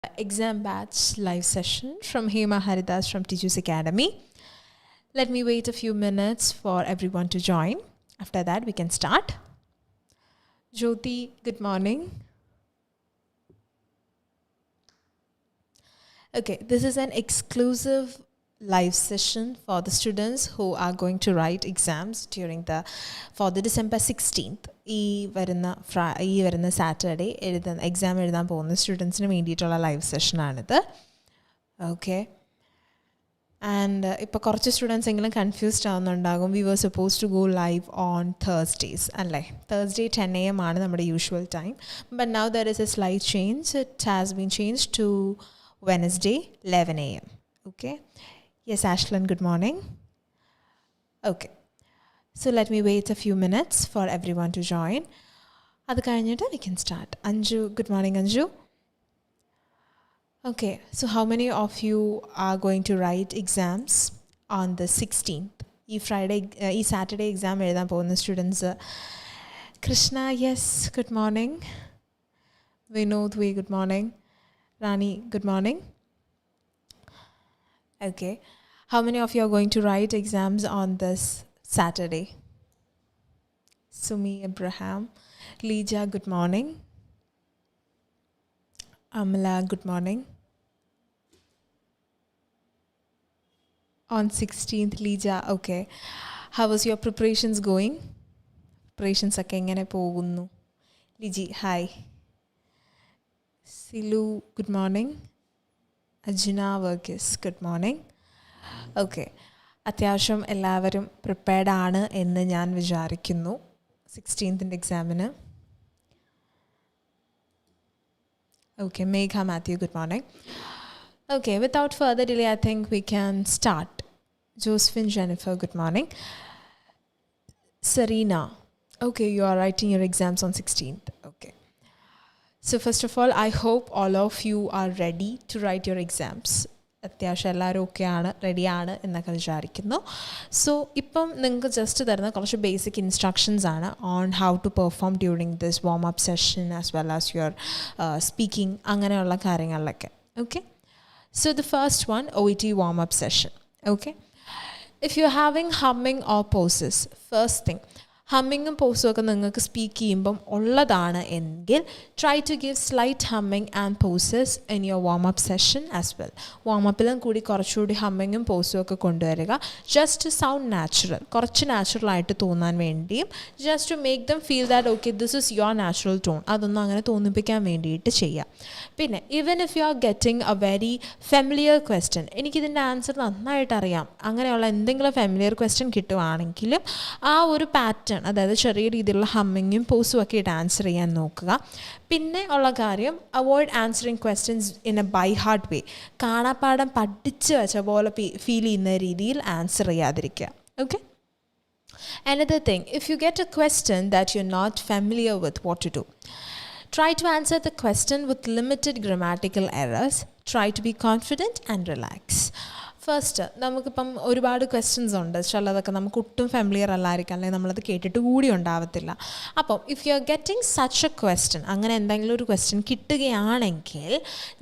exam batch live session from Hema Haridas from TIJU'S Academy. Let me wait a few minutes for everyone to join. After that, we can start. Jyoti, good morning. Okay, this is an exclusive live session for the students who are going to write exams for the December 16th. ഈ വരുന്ന Saturday exam എഴുതാൻ പോകുന്ന സ്റ്റുഡൻസിന് വേണ്ടിയിട്ടുള്ള live സെഷനാണിത്. Okay, and ഇപ്പോൾ കുറച്ച് students എങ്കിലും confused ആവുന്നുണ്ടാകും. We were supposed to go live on Thursdays അല്ലേ? തേഴ്സ്ഡേ 10 AM ആണ് നമ്മുടെ usual time. But now there is a slight change. It has been change to Wednesday 11 AM. Okay. Yes, Ashlyn, good morning. Okay. So let me wait a few minutes for everyone to join. Adu kayinittu we can start. Anju, good morning Anju. Okay, so how many of you are going to write exams on the 16th? Saturday exam ezhudan povunna students. Krishna, yes, good morning. Vinod, good morning. Rani, good morning. Okay. How many of you are going to write exams on this Saturday? Sumi, Abraham. Leija, good morning. Amala, good morning. On 16th, Leija, okay. How was your preparations going? Preparations ഒക്കെ എങ്ങനെ പോകുന്നു? Liji, hi. Silu, good morning. Ajna Verghese, good morning. Okay. അത്യാവശ്യം എല്ലാവരും prepared ആണ് എന്ന് ഞാൻ വിചാരിക്കുന്നു 16th എക്സാമിന്. Okay, Megha Matthew, good morning. Okay, without further delay, I think we can start. Josephine Jennifer, good morning. Serena, okay, you are writing your exams on 16th. Okay. So first of all, I hope all of you are ready to write your exams. അത്യാവശ്യം എല്ലാവരും ഓക്കെയാണ്, റെഡിയാണ് എന്നൊക്കെ വിചാരിക്കുന്നു. So ഇപ്പം നിങ്ങൾക്ക് just തരുന്ന കുറച്ച് ബേസിക് ഇൻസ്ട്രക്ഷൻസ് ആണ് on how to perform during this warm up session as well as your speaking, അങ്ങനെയുള്ള കാര്യങ്ങളിലൊക്കെ. Okay, so the first one, OET warm up session. Okay, if you are having humming or pauses, first thing, ഹമ്മിങ്ങും പോസും ഒക്കെ നിങ്ങൾക്ക് speak ചെയ്യുമ്പം ഉള്ളതാണ് എങ്കിൽ try to give slight humming and pauses in your warm up session as well. Warm അപ്പിലും കൂടി കുറച്ചുകൂടി ഹമ്മിങ്ങും പോസും ഒക്കെ കൊണ്ടുവരിക. ജസ്റ്റ് ടു സൗണ്ട് നാച്ചുറൽ, കുറച്ച് നാച്ചുറലായിട്ട് തോന്നാൻ വേണ്ടിയും just to make them feel that okay this is your natural tone, അതൊന്നും അങ്ങനെ തോന്നിപ്പിക്കാൻ വേണ്ടിയിട്ട് ചെയ്യാം. പിന്നെ even if you are getting a very familiar question, എനിക്കിതിൻ്റെ ആൻസർ നന്നായിട്ട് അറിയാം, അങ്ങനെയുള്ള എന്തെങ്കിലും ഫെമിലിയർ ക്വസ്റ്റ്യൻ കിട്ടുവാണെങ്കിലും ആ ഒരു പാറ്റേൺ, അതായത് ചെറിയ രീതിയിലുള്ള ഹമ്മിങ്ങും പോസും ഒക്കെ ഇട്ട് ആൻസർ ചെയ്യാൻ നോക്കുക. പിന്നെ ഉള്ള കാര്യം, avoid answering questions in a by heart way. കാണാപ്പാടം പഠിച്ച് വെച്ച പോലെ ഫീൽ ചെയ്യുന്ന രീതിയിൽ ആൻസർ ചെയ്യാതിരിക്കുക. Okay. Another thing, if you get a question that you're not familiar with, what to do? Try to answer the question with limited grammatical errors. Try to be confident and relax. First, നമുക്കിപ്പം ഒരുപാട് questions ഉണ്ട്, ചിലതൊക്കെ നമുക്ക് ഒട്ടും familiar അല്ലായിരിക്കും, അല്ലെങ്കിൽ നമ്മളത് കേട്ടിട്ട് കൂടി ഉണ്ടാവത്തില്ല. അപ്പം if you are getting such a question, അങ്ങനെ എന്തെങ്കിലും ഒരു ക്വസ്റ്റ്യൻ കിട്ടുകയാണെങ്കിൽ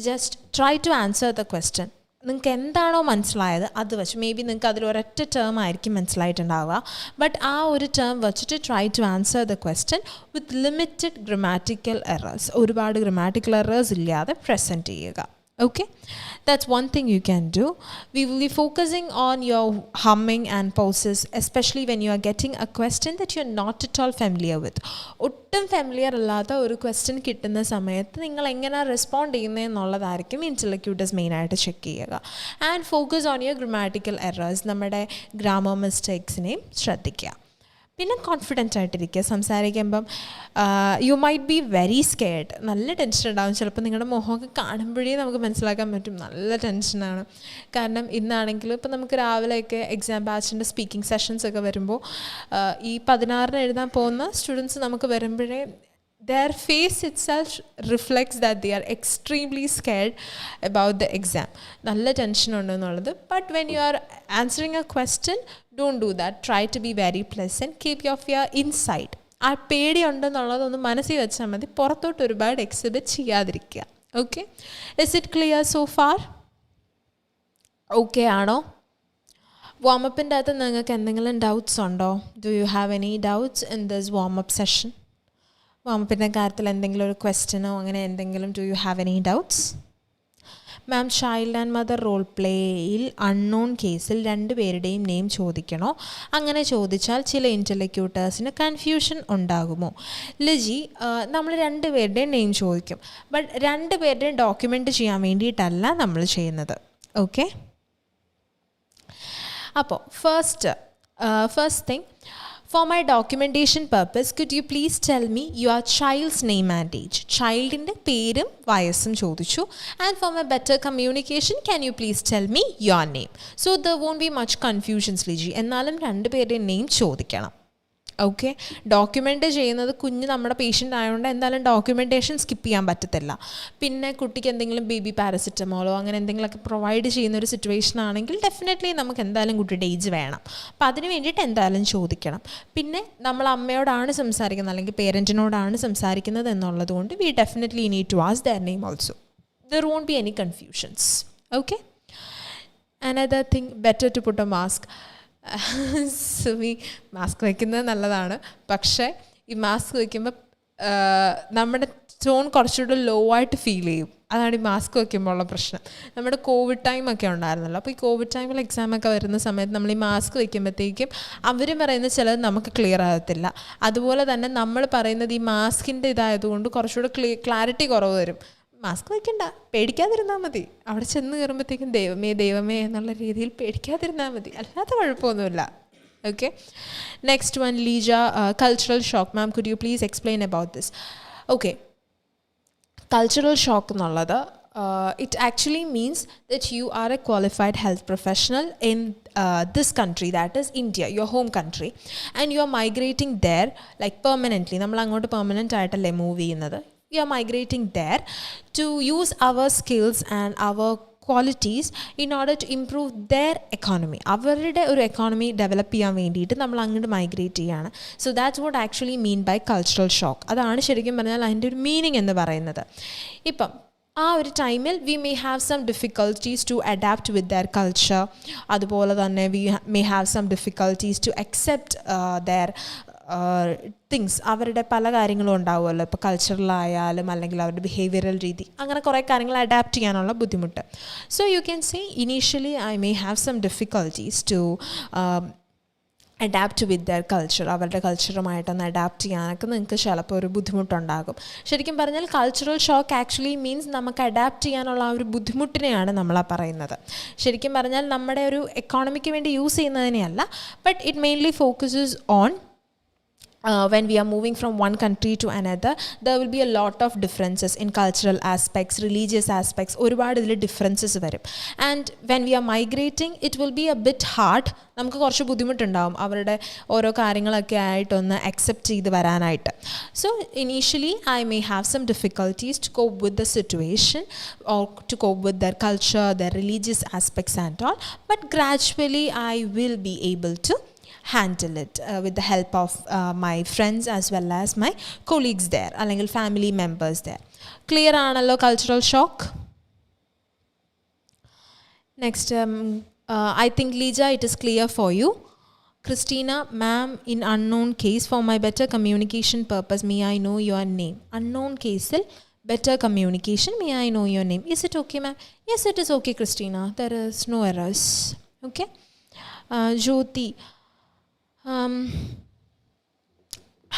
just try to answer the question. നിങ്ങൾക്ക് എന്താണോ മനസ്സിലായത് അത് വെച്ച്, മേ ബി നിങ്ങൾക്ക് അതിൽ ഒരൊറ്റ ടേം ആയിരിക്കും മനസ്സിലായിട്ടുണ്ടാവുക, ബട്ട് ആ ഒരു ടേം വെച്ചിട്ട് try to answer the question with limited grammatical errors. ഒരുപാട് ഗ്രമാറ്റിക്കൽ എറേഴ്സ് ഇല്ലാതെ പ്രസൻറ്റ് ചെയ്യുക. Okay, that's one thing you can do. We will be focusing on your humming and pauses, especially when you are getting a question that you're not at all familiar with. ഒട്ടും familiar അല്ലാത്ത ഒരു question കിട്ടുന്ന സമയത്ത് നിങ്ങൾ എങ്ങനെ respond ചെയ്യുന്നതെന്നുള്ളതായിരിക്കും ഇൻ്റർലോക്യൂട്ടേഴ്സ് മെയിനായിട്ട് check ചെയ്യുക. And focus on your grammatical errors, നമ്മുടെ ഗ്രാമർ മിസ്റ്റേക്സിനെയും ശ്രദ്ധിക്കുക. പിന്നെ കോൺഫിഡൻ്റ് ആയിട്ടിരിക്കുക. സംസാരിക്കുമ്പം you might be very scared, നല്ല ടെൻഷൻ ഉണ്ടാകും. ചിലപ്പോൾ നിങ്ങളുടെ മുഖമൊക്കെ കാണുമ്പോഴേ നമുക്ക് മനസ്സിലാക്കാൻ പറ്റും നല്ല ടെൻഷനാണ്. കാരണം ഇന്നാണെങ്കിലും ഇപ്പം നമുക്ക് രാവിലെയൊക്കെ എക്സാം ബാച്ചിൻ്റെ സ്പീക്കിംഗ് സെഷൻസ് ഒക്കെ വരുമ്പോൾ ഈ 16 എഴുതാൻ പോകുന്ന സ്റ്റുഡൻസ് നമുക്ക് വരുമ്പോഴേ their face itself reflects that they are extremely scared about the exam. Nalla tension undu. But when you are answering a question, don't do that. Try to be very pleasant. Keep your fear inside. ആ പേടി ഉണ്ടെന്നുള്ളതൊന്ന് മനസ്സിൽ വെച്ചാൽ മതി, പുറത്തോട്ട് ഒരുപാട് exhibit ചെയ്യാതിരിക്കുക. Okay, is it clear so far? Okay ആണോ? വാമപ്പിൻ്റെ അകത്ത് നിങ്ങൾക്ക് എന്തെങ്കിലും ഡൗട്ട്സ് ഉണ്ടോ? Do you have any doubts in this warm up session? വാമപ്പിൻ്റെ കാര്യത്തിൽ എന്തെങ്കിലും ഒരു ക്വസ്റ്റ്യനോ അങ്ങനെ എന്തെങ്കിലും do you have any doubts? Ma'am, child and mother role പ്ലേയിൽ അൺനോൺ കേസിൽ രണ്ടുപേരുടെയും നെയിം ചോദിക്കണോ? അങ്ങനെ ചോദിച്ചാൽ ചില ഇൻ്റർലോക്യൂട്ടേഴ്സിന് കൺഫ്യൂഷൻ ഉണ്ടാകുമോ? ലിജി, നമ്മൾ രണ്ടുപേരുടെയും നെയിം ചോദിക്കും, ബട്ട് രണ്ടുപേരുടെയും ഡോക്യുമെൻ്റ് ചെയ്യാൻ വേണ്ടിയിട്ടല്ല നമ്മൾ ചെയ്യുന്നത്. ഓക്കെ, അപ്പോൾ first thing, for my documentation purpose, could you please tell me your child's name and age? Childinte പേരും വയസ്സും ചോദിച്ചു. And for my better communication, can you please tell me your name? So there won't be much confusions, Liji. എന്നാലും രണ്ടുപേരുടെയും name ചോദിക്കണം. Okay, document ചെയ്യുന്നത് കുഞ്ഞ് നമ്മുടെ patient ആയതുകൊണ്ട് എന്തായാലും ഡോക്യുമെൻറ്റേഷൻ സ്കിപ്പ് ചെയ്യാൻ പറ്റത്തില്ല. പിന്നെ കുട്ടിക്ക് എന്തെങ്കിലും ബേബി പാരസിറ്റമോളോ അങ്ങനെ എന്തെങ്കിലുമൊക്കെ പ്രൊവൈഡ് ചെയ്യുന്ന ഒരു സിറ്റുവേഷൻ ആണെങ്കിൽ ഡെഫിനറ്റ്ലി നമുക്ക് എന്തായാലും കുട്ടിയുടെ ഏജ് വേണം. അപ്പം അതിന് വേണ്ടിയിട്ട് എന്തായാലും ചോദിക്കണം. പിന്നെ നമ്മൾ അമ്മയോടാണ് സംസാരിക്കുന്നത് അല്ലെങ്കിൽ പേരൻറ്റിനോടാണ് സംസാരിക്കുന്നത് എന്നുള്ളത് കൊണ്ട് we definitely need to ask their name also. There won't be any confusions. Okay, another thing, better to put a mask. ഈ മാസ്ക് വയ്ക്കുന്നത് നല്ലതാണ്, പക്ഷേ ഈ മാസ്ക് വയ്ക്കുമ്പോൾ നമ്മുടെ ടോൺ കുറച്ചുകൂടെ ലോ ആയിട്ട് ഫീൽ ചെയ്യും. അതാണ് ഈ മാസ്ക് വയ്ക്കുമ്പോൾ ഉള്ള പ്രശ്നം. നമ്മുടെ കോവിഡ് ടൈമൊക്കെ ഉണ്ടായിരുന്നല്ലോ, അപ്പോൾ ഈ കോവിഡ് ടൈമിൽ എക്സാമൊക്കെ വരുന്ന സമയത്ത് നമ്മൾ ഈ മാസ്ക് വയ്ക്കുമ്പോഴത്തേക്കും അവർ പറയുന്ന ചിലത് നമുക്ക് ക്ലിയർ ആകത്തില്ല. അതുപോലെ തന്നെ നമ്മൾ പറയുന്നത് ഈ മാസ്കിൻ്റെ ഇതായതുകൊണ്ട് കുറച്ചുകൂടെ ക്ലാരിറ്റി കുറവ് വരും. മാസ്ക് വയ്ക്കണ്ട, പേടിക്കാതിരുന്നാൽ മതി. അവിടെ ചെന്ന് കയറുമ്പോഴത്തേക്കും ദൈവമേ എന്നുള്ള രീതിയിൽ പേടിക്കാതിരുന്നാൽ മതി, അല്ലാത്ത കുഴപ്പമൊന്നുമില്ല. Okay, next one, Leeja, cultural shock. Ma'am, could you please explain about this? Okay, cultural shock എന്നുള്ളത് it actually means that you are a qualified health professional in this country, that is India, your home country, and you are migrating there like permanently. നമ്മൾ അങ്ങോട്ട് permanent ആയിട്ടല്ലേ move ചെയ്യുന്നത്. We are migrating there to use our skills and our qualities in order to improve their economy. അവരുടെ ഒരു economy develop ചെയ്യാൻ വേണ്ടിയിട്ട് നമ്മൾ അങ്ങോട്ട് മൈഗ്രേറ്റ് ചെയ്യാണ്. So that's what actually mean by cultural shock. അതാണ് ശരിക്കും പറഞ്ഞാൽ അതിൻ്റെ ഒരു മീനിങ് എന്ന് പറയുന്നത്. ഇപ്പം ആ ഒരു ടൈമിൽ we may have some difficulties to adapt with their culture. അതുപോലെ തന്നെ we may have some difficulties to accept their things. അവരുടെ പല കാര്യങ്ങളും ഉണ്ടാവുമല്ലോ, ഇപ്പോൾ കൾച്ചറലായാലും അല്ലെങ്കിൽ അവരുടെ ബിഹേവിയറൽ രീതി, അങ്ങനെ കുറേ കാര്യങ്ങൾ അഡാപ്റ്റ് ചെയ്യാനുള്ള ബുദ്ധിമുട്ട്. So you can say initially I may have some difficulties to adapt with their culture. അവരുടെ കൾച്ചറുമായിട്ടൊന്ന് അഡാപ്റ്റ് ചെയ്യാനൊക്കെ നിങ്ങൾക്ക് ചിലപ്പോൾ ഒരു ബുദ്ധിമുട്ടുണ്ടാകും. ശരിക്കും പറഞ്ഞാൽ കൾച്ചറൽ ഷോക്ക് ആക്ച്വലി മീൻസ് നമുക്ക് അഡാപ്റ്റ് ചെയ്യാനുള്ള ആ ഒരു ബുദ്ധിമുട്ടിനെയാണ് നമ്മളാ പറയുന്നത്. ശരിക്കും പറഞ്ഞാൽ നമ്മുടെ ഒരു എക്കോണമിക്ക് വേണ്ടി യൂസ് ചെയ്യുന്നതിനെയല്ല, but it mainly focuses on when we are moving from one country to another, there will be a lot of differences in cultural aspects, religious aspects. ഒരുപാട് ഇതിൽ ഡിഫറൻസസ് വരും. And when we are migrating it will be a bit hard. നമുക്ക് കുറച്ച് ബുദ്ധിമുട്ടുണ്ടാവും അവരുടെ ഓരോ കാര്യങ്ങളൊക്കെ ആയിട്ടൊന്ന് അക്സെപ്റ്റ് ചെയ്ത് വരാനായിട്ട്. So initially I may have some difficulties to cope with the situation or to cope with their culture, their religious aspects and all. But gradually I will be able to handle it with the help of my friends as well as my colleagues there, അല്ലെങ്കിൽ family members there. Clear ആണല്ലോ cultural shock? Next, I think Lija, it is clear for you. Christina, ma'am, in unknown case, for my better communication purpose, may I know your name? Unknown case, better communication, may I know your name? Is it okay, ma'am? Yes, it is okay, Christina. There is no errors. Okay. Jyoti,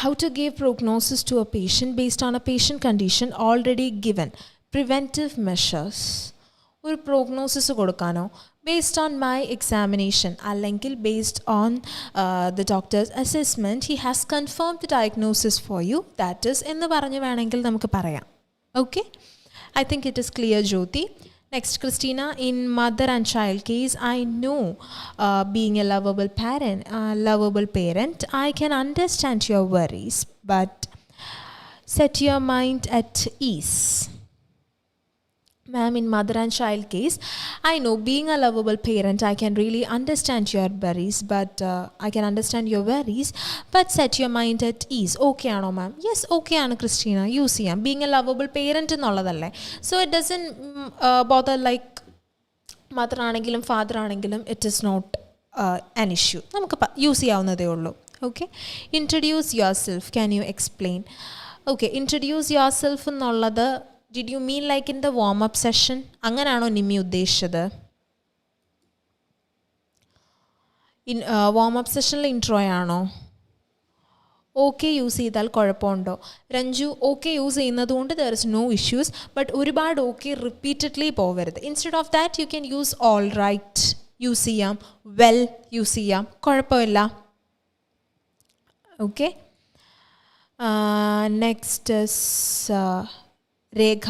how to give prognosis to a patient based on a patient condition already given. Preventive measures. ഒരു prognosis കൊടുക്കാനോ based on my examination അല്ലെങ്കിൽ based on the doctor's assessment he has confirmed the diagnosis for you, that is എന്ന് പറഞ്ഞ് വേണമെങ്കിൽ നമുക്ക് പറയാം. Okay, I think it is clear, Jyoti. Next, Christina, in mother and child case, I know being a lovable parent, I can understand your worries, but set your mind at ease. Ma'am, in mother and child case, I know being a lovable parent, I can really understand your worries, but I can understand your worries, but set your mind at ease. Okay ആണോ ma'am? Yes, okay ആണ് Christina. Use ചെയ്യാം. Being a lovable parent എന്നുള്ളതല്ലേ. So it doesn't bother like mother ആണെങ്കിലും father ആണെങ്കിലും, it is not an issue. നമുക്ക് use ചെയ്യാവുന്നതേ ഉള്ളൂ. Okay. Introduce yourself. Can you explain? Okay, introduce yourself എന്നുള്ളത് did you mean like in the warm-up session? അങ്ങനാണോ നിമ്മി ഉദ്ദേശിച്ചത്? Warm up സെഷനിൽ intro ആണോ? ഓക്കെ യൂസ് ചെയ്താൽ കുഴപ്പമുണ്ടോ? രഞ്ജു, ഓക്കെ യൂസ് ചെയ്യുന്നത് കൊണ്ട് there is no issues, but ഒരുപാട് ഓക്കെ റിപ്പീറ്റഡ്ലി പോവരുത്. Instead of that you can use all right use ചെയ്യാം, വെൽ യൂസ് ചെയ്യാം, കുഴപ്പമില്ല. Okay. Next Rekha,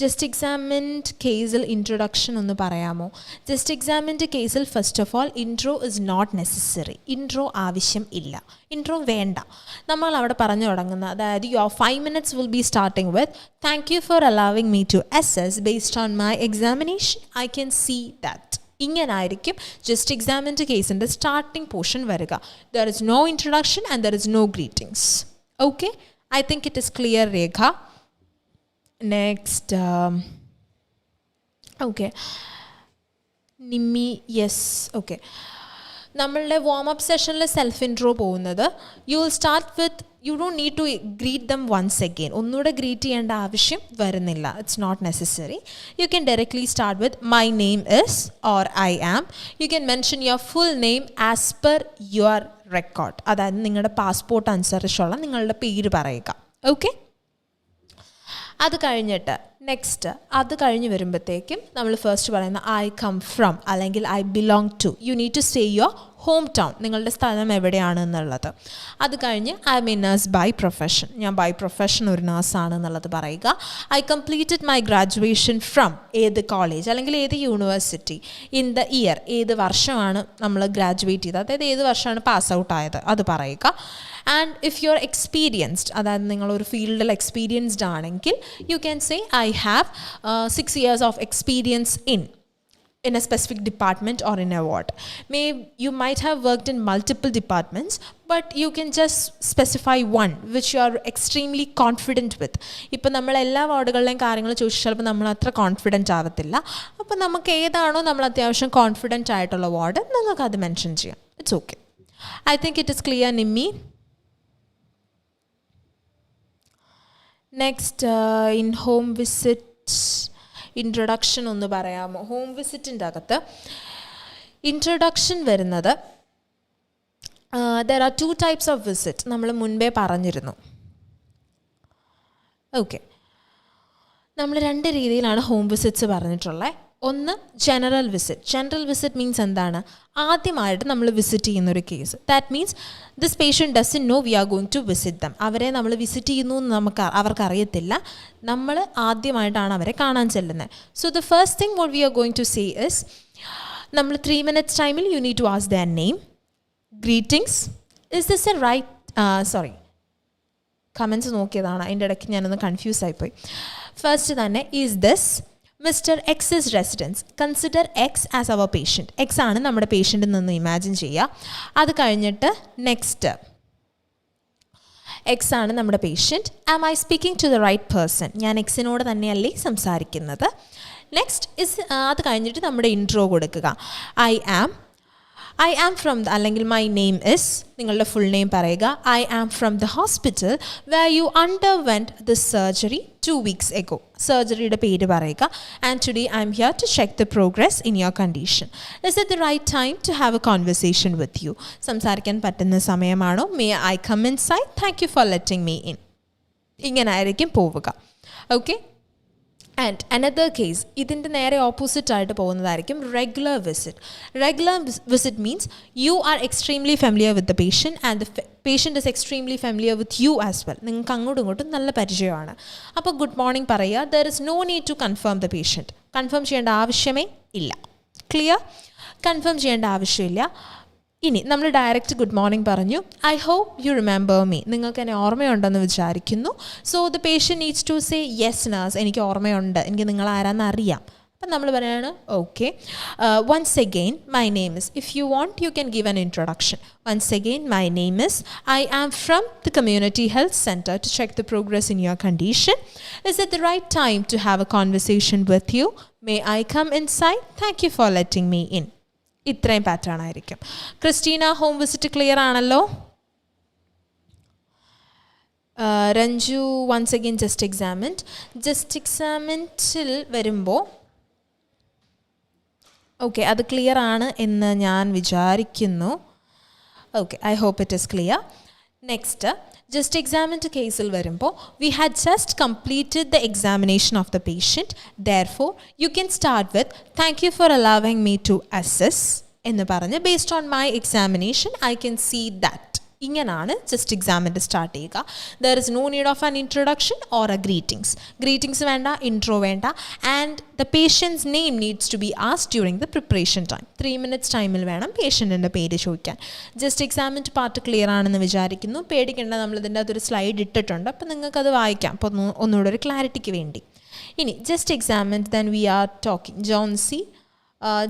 just examined കേസിൽ ഇൻട്രൊഡക്ഷൻ ഒന്ന് പറയാമോ? ജസ്റ്റ് എക്സാമിൻഡ് കേസിൽ first of all intro is not necessary. Intro ആവശ്യം ഇല്ല, ഇൻട്രോ വേണ്ട. നമ്മൾ അവിടെ പറഞ്ഞു തുടങ്ങുന്ന, അതായത് your 5 minutes will be starting with thank you for allowing me to assess based on my examination I can see that. ഇങ്ങനായിരിക്കും ജസ്റ്റ് എക്സാമിൻ്റെ കേസിൻ്റെ സ്റ്റാർട്ടിംഗ് പോർഷൻ വരിക. There is no introduction and there is no greetings. Okay, I think it is clear Rekha. Next okay Nimmi, yes. Okay, നമ്മളുടെ warm up സെഷനിൽ self intro പോകുന്നത് you will start with you don't need to greet them once again. ഒന്നുകൂടെ greet ചെയ്യേണ്ട ആവശ്യം വരുന്നില്ല. It's not necessary. You can directly start with my name is or I am. You can mention your full name as per your record. അതായത് നിങ്ങളുടെ passport അനുസരിച്ചുള്ള നിങ്ങളുടെ പേര് പറയുക. ഓക്കെ, അത് കഴിഞ്ഞിട്ട് നെക്സ്റ്റ് അത് കഴിഞ്ഞ് വരുമ്പോഴത്തേക്കും നമ്മൾ ഫസ്റ്റ് പറയുന്ന ഐ കം ഫ്രം അല്ലെങ്കിൽ I belong to. You need to say your home town, നിങ്ങളുടെ സ്ഥലം എവിടെയാണ് എന്നുള്ളത്. അത് കഴിഞ്ഞ് I M a nurse by profession, ഞാൻ ബൈ പ്രൊഫഷൻ ഒരു നേഴ്സാണ് എന്നുള്ളത് പറയുക. I completed my graduation from ഏത് കോളേജ് അല്ലെങ്കിൽ ഏത് യൂണിവേഴ്സിറ്റി, ഇൻ ദ ഇയർ ഏത് വർഷമാണ് നമ്മൾ ഗ്രാജുവേറ്റ് ചെയ്തത്, അതായത് ഏത് വർഷമാണ് പാസ് ഔട്ട് ആയത് അത് പറയുക. And if you R experienced, അതായത് നിങ്ങളൊരു ഫീൽഡിൽ എക്സ്പീരിയൻസ്ഡ് ആണെങ്കിൽ you can say I have 6 years of experience in a specific department or in a ward. You might have worked in multiple departments, but you can just specify one which you are extremely confident with. ഇപ്പോൾ നമ്മൾ എല്ലാ വാർഡുകളിലെയും കാര്യങ്ങൾ ചോദിച്ചാൽ ചിലപ്പോൾ നമ്മൾ അത്ര confident ആവത്തില്ല. അപ്പോൾ നമുക്ക് ഏതാണോ നമ്മൾ അത്യാവശ്യം കോൺഫിഡൻറ്റ് ആയിട്ടുള്ള വാർഡ് നിങ്ങൾക്ക് അത് മെൻഷൻ ചെയ്യാം. It's okay. I think it is clear Nimmi. Next in home visit introduction ഒന്ന് പറയാമോ? ഹോം വിസിറ്റിൻ്റെ അകത്ത് ഇൻട്രൊഡക്ഷൻ വരുന്നത് there are 2 types of visit, നമ്മൾ മുൻപേ പറഞ്ഞിരുന്നു. ഓക്കെ, നമ്മൾ 2 രീതിയിലാണ് ഹോം വിസിറ്റ്സ് പറഞ്ഞിട്ടുള്ളത്. ഒന്ന് general visit. General visit means എന്താണ്? ആദ്യമായിട്ട് നമ്മൾ വിസിറ്റ് ചെയ്യുന്നൊരു case. That means this patient doesn't know we are going to visit them. അവരെ നമ്മൾ വിസിറ്റ് ചെയ്യുന്നു എന്ന് അവർക്കറിയത്തില്ല. നമ്മൾ ആദ്യമായിട്ടാണ് അവരെ കാണാൻ ചെല്ലുന്നത്. So the first thing what we are going to say is, നമ്മൾ 3 minutes ടൈമിൽ you need to ask their name, greetings, is this a right comments നോക്കിയതാണ്, അതിൻ്റെ ഇടയ്ക്ക് ഞാനൊന്ന് കൺഫ്യൂസ് ആയിപ്പോയി. ഫസ്റ്റ് തന്നെ is this mister X residence, consider X as our patient. X ആണ് നമ്മുടെ പേഷ്യൻ്റ് നിന്ന് ഇമാജിൻ ചെയ്യുക. അത് കഴിഞ്ഞിട്ട് നെക്സ്റ്റ് എക്സ് ആണ് നമ്മുടെ patient. Am I speaking to the right person, ഞാൻ എക്സിനോട് തന്നെയല്ലേ സംസാരിക്കുന്നത്. നെക്സ്റ്റ് അത് കഴിഞ്ഞിട്ട് നമ്മുടെ ഇൻട്രോ കൊടുക്കുക. ഐ ആം ഫ്രം അല്ലെങ്കിൽ മൈ നെയിം ഇസ്, നിങ്ങളുടെ ഫുൾ നെയിം പറയുക. I am from the hospital where you underwent the surgery 2 weeks ago. സർജറിയുടെ പേര് പറയുക. And today I am here to check the progress in your condition. Is it the right time to have a conversation with you? സംസാരിക്കാൻ പറ്റുന്ന സമയമാണോ? May I come inside? Thank you for letting me in. ഇങ്ങനായിരിക്കും പോവുക. Okay. And another case, ഇതിൻ്റെ നേരെ opposite ആയിട്ട് പോകുന്നതായിരിക്കും regular visit. Regular visit means you are extremely familiar with the patient and the patient is extremely familiar with you as well. നിങ്ങൾക്ക് അങ്ങോട്ടും ഇങ്ങോട്ടും നല്ല പരിചയമാണ്. അപ്പോൾ ഗുഡ് മോർണിംഗ് പറയുക. There is no need to confirm the patient. Confirm ചെയ്യേണ്ട ആവശ്യമേ ഇല്ല. ക്ലിയർ? കൺഫേം ചെയ്യേണ്ട ആവശ്യമില്ല. ഇനി നമ്മൾ ഡയറക്റ്റ് ഗുഡ് മോർണിംഗ് പറഞ്ഞു. I hope you remember me. നിങ്ങൾക്ക് എന്നെ ഓർമ്മയുണ്ടെന്ന് വിചാരിക്കുന്നു. So the patient needs to say yes nurse, എനിക്ക് ഓർമ്മയുണ്ട്, എനിക്ക് നിങ്ങൾ ആരാന്ന് അറിയാം. അപ്പം നമ്മൾ പറയാണ് okay. Once again my name is, if you want you can give an introduction. Once again my name is, I am from the community health centre to check the progress in your condition. Is it the right time to have a conversation with you? May I come inside? Thank you for letting me in. ഇത്രയും pattern ആയിരിക്കും. Christina, home visit clear ആണല്ലോ? Ranju, once again just examined. Just എക്സാമിൻഡിൽ വരുമ്പോൾ okay, അത് clear ആണ് എന്ന് ഞാൻ വിചാരിക്കുന്നു. Okay, I hope it is clear. Next just എക്സാമിൻ്റെ കേസിൽ വരുമ്പോൾ we had just completed the examination of the patient. Therefore you can start with thank you for allowing me to assess എന്ന് പറഞ്ഞ് based on my examination I can see that. ഇങ്ങനെയാണ് just എക്സാമിൻ്റെ start ചെയ്യുക. There is no need of an introduction or a greetings വേണ്ട, intro വേണ്ട. And the patient's name needs to be asked during the preparation time. 3 minutes ടൈമിൽ വേണം പേഷ്യൻറ്റിൻ്റെ പേര് ചോദിക്കാൻ. Just എക്സാമിൻ്റെ പാർട്ട് ക്ലിയർ ആണെന്ന് വിചാരിക്കുന്നു. പേടിക്കേണ്ട, നമ്മളിതിൻ്റെ അകത്തൊരു സ്ലൈഡ് ഇട്ടിട്ടുണ്ട്, അപ്പോൾ നിങ്ങൾക്കത് വായിക്കാം, അപ്പോൾ ഒന്നുകൂടെ ഒരു ക്ലാരിറ്റിക്ക് വേണ്ടി. ഇനി just examined, then we are talking Johnsy.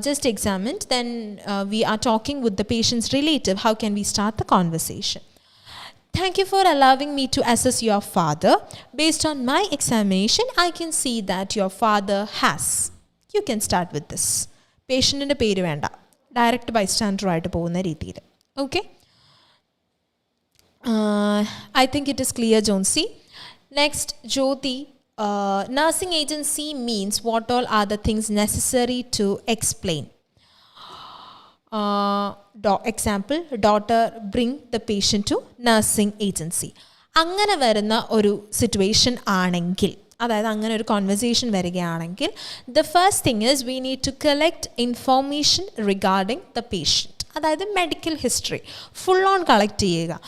Just examined, then we are talking with the patient's relative. How can we start the conversation? Thank you for allowing me to assess your father. Based on my examination, I can see that your father has. You can start with this. Patient-ന്റെ പേര് വേണ്ട, direct bystander ആയിട്ട് പോകുന്ന രീതിയിൽ. Okay, I think it is clear, Jonsi. Next, Jyoti. Nursing agency means what all are the things necessary to explain. Example, daughter bring the patient to nursing agency. അങ്ങനെ വരുന്ന ഒരു situation ആണെങ്കിൽ, അതായത് അങ്ങനെ ഒരു കോൺവെർസേഷൻ വരികയാണെങ്കിൽ, the first thing is we need to collect information regarding the patient. അതായത് medical history full on collect ചെയ്യുക.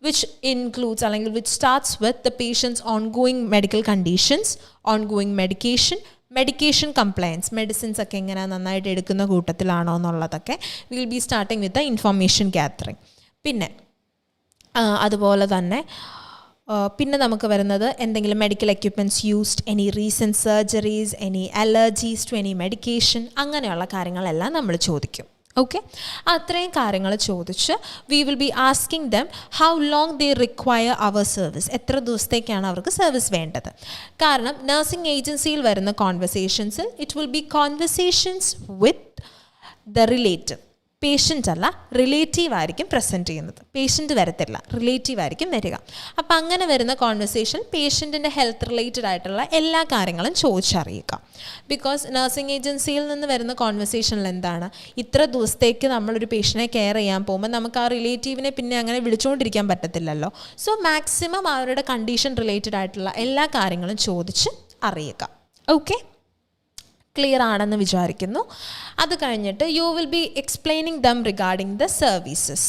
Which includes, which starts with the patient's ongoing medical conditions, ongoing medication compliance, medicines ഒക്കെ എങ്ങനെ നന്നായിട്ട് എടുക്കുന്ന കൂട്ടത്തിലാണോ എന്നുള്ളതൊക്കെ we will be starting with the information gathering. പിന്നെ അതുപോലെ തന്നെ പിന്നെ നമുക്ക് വരുന്നത് എന്തെങ്കിലും medical equipments used, any recent surgeries, any allergies to any medication, അങ്ങനെയുള്ള കാര്യങ്ങളെല്ലാം നമ്മൾ ചോദിക്കും. ഓക്കെ, അത്രയും കാര്യങ്ങൾ ചോദിച്ച് we will be asking them how long they require our service, എത്ര ദിവസത്തേക്കാണ് അവർക്ക് സർവീസ് വേണ്ടത്. കാരണം നഴ്സിംഗ് ഏജൻസിയിൽ വരുന്ന കോൺവെർസേഷൻസിൽ it will be conversations with the relative. Patient അല്ല, റിലേറ്റീവ് ആയിരിക്കും പ്രസൻറ്റ് ചെയ്യുന്നത്. പേഷ്യൻ്റ് വരത്തില്ല, റിലേറ്റീവ് ആയിരിക്കും വരിക. അപ്പോൾ അങ്ങനെ വരുന്ന കോൺവെർസേഷൻ പേഷ്യൻറ്റിൻ്റെ ഹെൽത്ത് റിലേറ്റഡ് ആയിട്ടുള്ള എല്ലാ കാര്യങ്ങളും ചോദിച്ചറിയുക. ബിക്കോസ് നഴ്സിംഗ് ഏജൻസിയിൽ നിന്ന് വരുന്ന കോൺവെർസേഷനിൽ എന്താണ്, ഇത്ര ദിവസത്തേക്ക് നമ്മളൊരു പേഷ്യനെ കെയർ ചെയ്യാൻ പോകുമ്പോൾ നമുക്ക് ആ റിലേറ്റീവിനെ പിന്നെ അങ്ങനെ വിളിച്ചുകൊണ്ടിരിക്കാൻ പറ്റത്തില്ലല്ലോ. സോ മാക്സിമം അവരുടെ കണ്ടീഷൻ റിലേറ്റഡ് ആയിട്ടുള്ള എല്ലാ കാര്യങ്ങളും ചോദിച്ച് അറിയുക. ഓക്കെ, ക്ലിയർ ആണെന്ന് വിചാരിക്കുന്നു. അത് കഴിഞ്ഞിട്ട് U will B explaining dum regarding the services.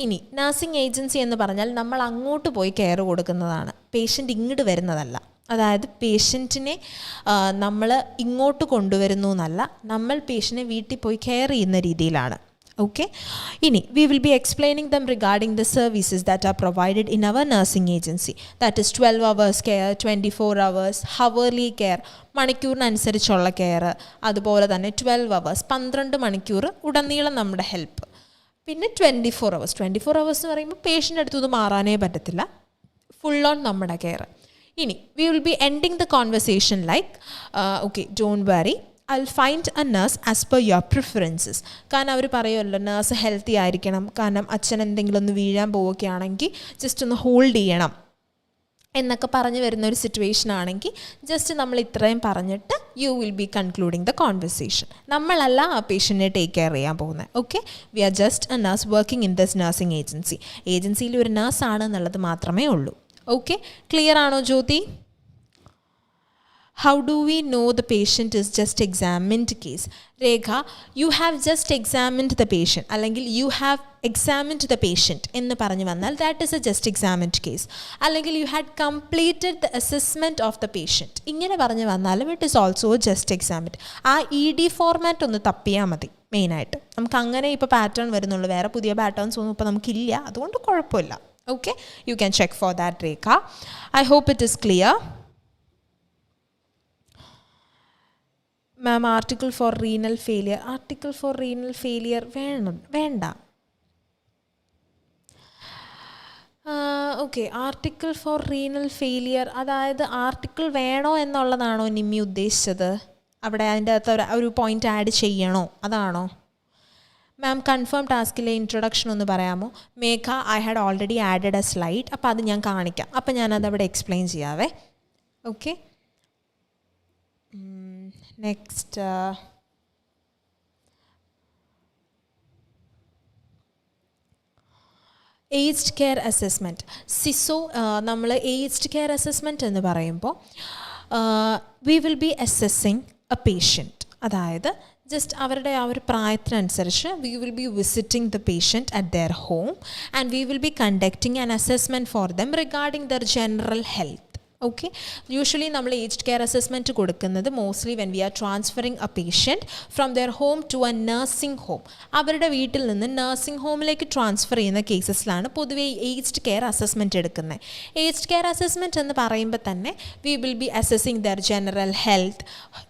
ഇനി നഴ്സിംഗ് ഏജൻസി എന്ന് പറഞ്ഞാൽ നമ്മൾ അങ്ങോട്ട് പോയി കെയർ കൊടുക്കുന്നതാണ്, പേഷ്യൻ്റ് ഇങ്ങോട്ട് വരുന്നതല്ല. അതായത് പേഷ്യൻറ്റിനെ നമ്മൾ ഇങ്ങോട്ട് കൊണ്ടുവരുന്നു എന്നല്ല, നമ്മൾ പേഷ്യൻറ്റിനെ വീട്ടിൽ പോയി കെയർ ചെയ്യുന്ന രീതിയിലാണ്. Okay, ini we will be explaining them regarding the services that are provided in our nursing agency, that is 12 hours care, 24 hours, hourly care, മണിക്കൂറിനനുസരിച്ചുള്ള care, അതുപോലെ തന്നെ 12 hours 12 മണിക്കൂർ ഉടനീളം നമ്മുടെ ഹെൽപ്പ്. പിന്നെ 24 hours എന്ന് പറയുമ്പോൾ പേഷ്യൻ്റ് അടുത്തുനിന്ന് മാറാനേ പറ്റത്തില്ല, ഫുൾ ഓൺ നമ്മുടെ കെയർ. ഇനി we will be ending the conversation like okay, don't worry, I'll find a nurse as per your preferences. കാരണം അവർ പറയുമല്ലോ നഴ്സ് ഹെൽത്തി ആയിരിക്കണം, കാരണം അച്ഛൻ എന്തെങ്കിലും ഒന്ന് വീഴാൻ പോവുകയാണെങ്കിൽ ജസ്റ്റ് ഒന്ന് ഹോൾഡ് ചെയ്യണം എന്നൊക്കെ പറഞ്ഞു വരുന്ന ഒരു സിറ്റുവേഷൻ ആണെങ്കിൽ ജസ്റ്റ് നമ്മൾ ഇത്രയും പറഞ്ഞിട്ട് you will be concluding the conversation. നമ്മളല്ല ആ പേഷ്യൻറ്റിനെ ടേക്ക് കെയർ ചെയ്യാൻ പോകുന്നത്. Okay, we are just a nurse working in this nursing agency. ഏജൻസിയിൽ ഒരു നഴ്സാണ് എന്നുള്ളത് മാത്രമേ ഉള്ളൂ. ഓക്കെ, ക്ലിയർ ആണോ ജ്യോതി? How do we know the patient is just examined case? Rekha, you have just examined the patient. Allengil you have examined the patient ennu paranju vannal that is a just examined case. Allengil you had completed the assessment of the patient. Ingane paranju vannalum it is also just examined. Aa ED format ഒന്ന് തപ്പിയാൽ മതി മെയിനായിട്ട്. നമുക്ക് അങ്ങനെ ഇപ്പോൾ pattern വരുന്നുള്ളൂ, വേറെ പുതിയ patterns ഒന്നും ഇപ്പോൾ നമുക്കില്ല, അതുകൊണ്ട് കുഴപ്പമില്ല. Okay, you can check for that Rekha. I hope it is clear. Ma'am, article for renal failure. Article for renal failure വേണ്ട. Okay, article for renal failure, അതായത് ആർട്ടിക്കിൾ വേണോ എന്നുള്ളതാണോ നിമ്മി ഉദ്ദേശിച്ചത്? അവിടെ അതിൻ്റെ അകത്ത് ഒരു പോയിൻ്റ് ആഡ് ചെയ്യണോ, അതാണോ? മാം, കൺഫേം ടാസ്കിലെ ഇൻട്രൊഡക്ഷൻ ഒന്ന് പറയാമോ? Megha, I had already added a slide, അപ്പോൾ അത് ഞാൻ കാണിക്കാം, അപ്പോൾ ഞാനതവിടെ എക്സ്പ്ലെയിൻ ചെയ്യാവേ. Okay, next aged care assessment. സിസോ, നമ്മൾ ഏജ്ഡ് കെയർ അസസ്മെൻറ്റ് എന്ന് പറയുമ്പോൾ we will be assessing a patient, അതായത് ജസ്റ്റ് അവരുടെ ആ ഒരു പ്രായത്തിനനുസരിച്ച് we will be visiting the patient at their home and we will be conducting an assessment for them regarding their general health. Okay, usually നമ്മൾ aged care assessment കൊടുക്കുന്നത് mostly when we are transferring a patient from their home to a nursing home. അവരുടെ വീട്ടിൽ നിന്ന് nursing ഹോമിലേക്ക് transfer ചെയ്യുന്ന കേസസിലാണ് പൊതുവേ aged care assessment എടുക്കുന്നത്. ഏജ്ഡ് കെയർ അസസ്മെൻറ്റ് എന്ന് പറയുമ്പോൾ തന്നെ we will be assessing their general health,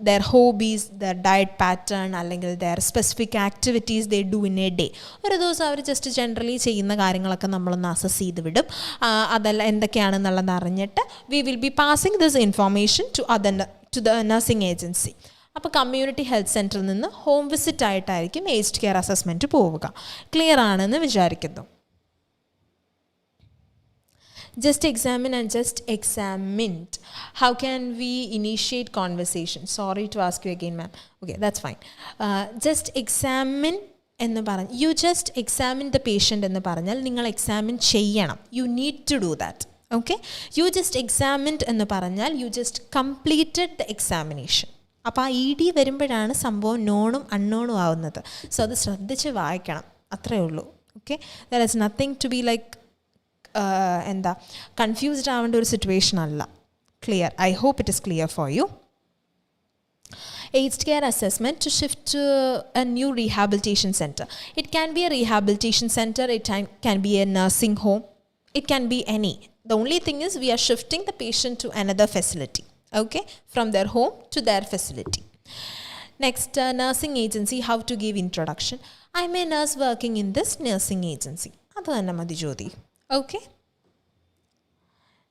their hobbies, their diet pattern, അല്ലെങ്കിൽ their specific activities they do in a day. ഒരു ദിവസം അവർ ജസ്റ്റ് ജനറലി ചെയ്യുന്ന കാര്യങ്ങളൊക്കെ നമ്മളൊന്ന് അസസ് ചെയ്ത് വിടും. അതല്ല എന്തൊക്കെയാണെന്നുള്ളത് അറിഞ്ഞിട്ട് we will be passing this information to the nursing agency. അപ്പോൾ കമ്മ്യൂണിറ്റി ഹെൽത്ത് സെൻറ്ററിൽ നിന്ന് ഹോം വിസിറ്റ് ആയിട്ടായിരിക്കും ഏജ്ഡ് കെയർ അസസ്മെൻറ്റ് പോവുക. ക്ലിയർ ആണെന്ന് വിചാരിക്കുന്നു. Just examine and just examined. How can we initiate conversation? Sorry to ask you again, ma'am. Okay, that's fine. Just examine എന്ന് പറഞ്ഞ് you just examine the patient എന്ന് പറഞ്ഞാൽ നിങ്ങൾ examine ചെയ്യണം. You need to do that. Okay, you just examined എന്ന് പറഞ്ഞാൽ you just completed the examination. അപ്പോൾ ആ ED വരുമ്പോഴാണ് സംഭവം നോണും അൺനോണും ആവുന്നത്. സോ അത് ശ്രദ്ധിച്ച് വായിക്കണം, അത്രയേ ഉള്ളൂ. Okay, there is nothing to be like എന്താ കൺഫ്യൂസ്ഡ് ആവേണ്ട ഒരു സിറ്റുവേഷൻ അല്ല. Clear? I hope it is clear for you. Aged care assessment to shift to a new rehabilitation center. It can be a rehabilitation center, it can be a nursing home, it can be any. The only thing is we are shifting the patient to another facility, okay, from their home to their facility. Next, nursing agency, how to give introduction. I'm a nurse working in this nursing agency. Adu thanne madi Jyoti. Okay.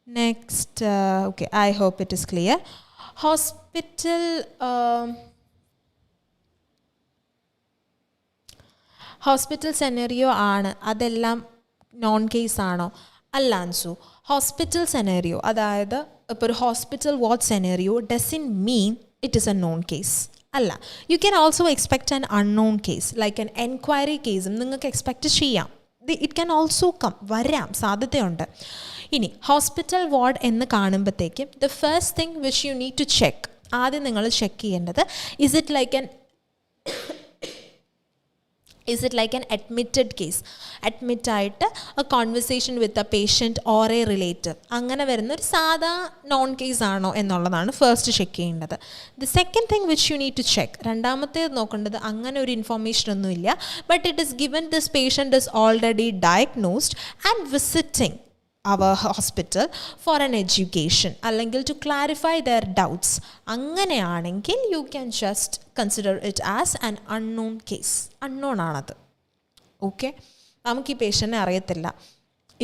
Next, okay, I hope it is clear. Hospital സെനറിയോ ആണ്, അതെല്ലാം non case ആണോ? അല്ല Ansu, hospital സെനറിയോ, അതായത് ഇപ്പോൾ ഒരു hospital ward scenario doesn't mean it is a known case അല്ല. You can also expect an unknown case like an enquiry കേസും നിങ്ങൾക്ക് എക്സ്പെക്റ്റ് ചെയ്യാം. ഇറ്റ് ക്യാൻ ഓൾസോ വരാം, സാധ്യതയുണ്ട്. ഇനി ഹോസ്പിറ്റൽ വാർഡ് എന്ന് കാണുമ്പോഴത്തേക്കും the first thing which you need to check, ആദ്യം നിങ്ങൾ ചെക്ക് ചെയ്യേണ്ടത് is it like an admitted case? Admit ആയിട്ട് a conversation with a patient or a relative, അങ്ങനെ വരുന്ന ഒരു സാധാ നോൺ കേസ് ആണോ എന്നുള്ളതാണ് ഫസ്റ്റ് ചെക്ക് ചെയ്യേണ്ടത്. The second thing which you need to check, രണ്ടാമത്തേത് നോക്കേണ്ടത് അങ്ങനെ ഒരു ഇൻഫോർമേഷൻ ഒന്നുമില്ല, but it is given this patient is already diagnosed and visiting our hospital for an education അല്ലെങ്കിൽ to clarify their doubts. അങ്ങനെയാണെങ്കിൽ you can just consider it as an unknown case. unknown ആണത്. ഓക്കെ, നമുക്ക് ഈ പേഷ്യൻറ്റിനെ അറിയത്തില്ല,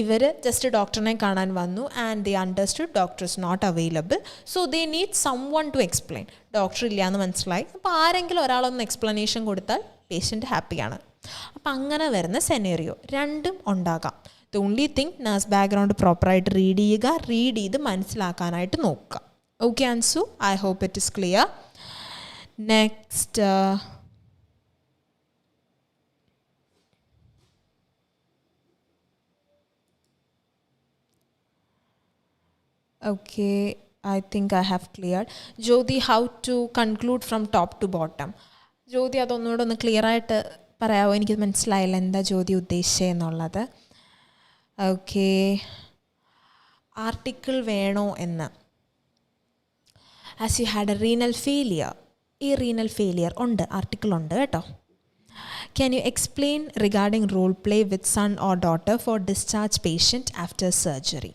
ഇവർ ജസ്റ്റ് ഡോക്ടറിനെ കാണാൻ വന്നു and they understood doctor is not available, so they need someone to explain. Doctor ഇല്ലയെന്ന് മനസ്സിലായി, അപ്പോൾ ആരെങ്കിലും ഒരാളൊന്ന് എക്സ്പ്ലനേഷൻ കൊടുത്താൽ പേഷ്യൻറ്റ് ഹാപ്പിയാണ്. അപ്പം അങ്ങനെ വരുന്ന സെനേറിയോ രണ്ടും ഉണ്ടാകാം. The only thing nurse background പ്രോപ്പറായിട്ട് റീഡ് ചെയ്ത് മനസ്സിലാക്കാനായിട്ട് നോക്കുക. Okay Ansu, I hope it is clear. Next, okay, I think I have cleared. Jyoti, how to conclude from top to bottom? Jyoti, അതൊന്നുകൂടെ ഒന്ന് ക്ലിയർ ആയിട്ട് പറയാമോ? എനിക്ക് മനസ്സിലായില്ല എന്താ ജ്യോതി ഉദ്ദേശിച്ചതെന്നുള്ളത്. ഓക്കെ, ആർട്ടിക്കിൾ വേണോ എന്ന്. As you had A renal failure, ഈ renal failure ഉണ്ട്, ആർട്ടിക്കിൾ ഉണ്ട് കേട്ടോ. Can you explain regarding role play with son or daughter for discharge patient after surgery?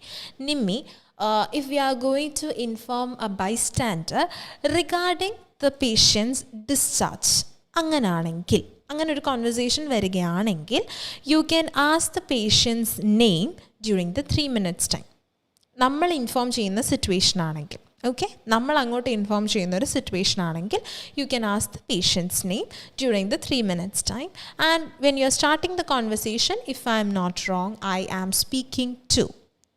Nimmi, if we are going to inform a bystander regarding the patient's discharge, അങ്ങനാണെങ്കിൽ, അങ്ങനെ ഒരു conversation വരികയാണെങ്കിൽ, you can ask the patient's name during the 3 minutes time. നമ്മൾ inform ചെയ്യുന്ന situation ആണെങ്കിൽ, okay, നമ്മൾ അങ്ങോട്ട് inform ചെയ്യുന്ന ഒരു സിറ്റുവേഷൻ ആണെങ്കിൽ, you can ask the patient's name during the 3 minutes time. And when you are starting the conversation, if I'm not wrong, I am speaking to,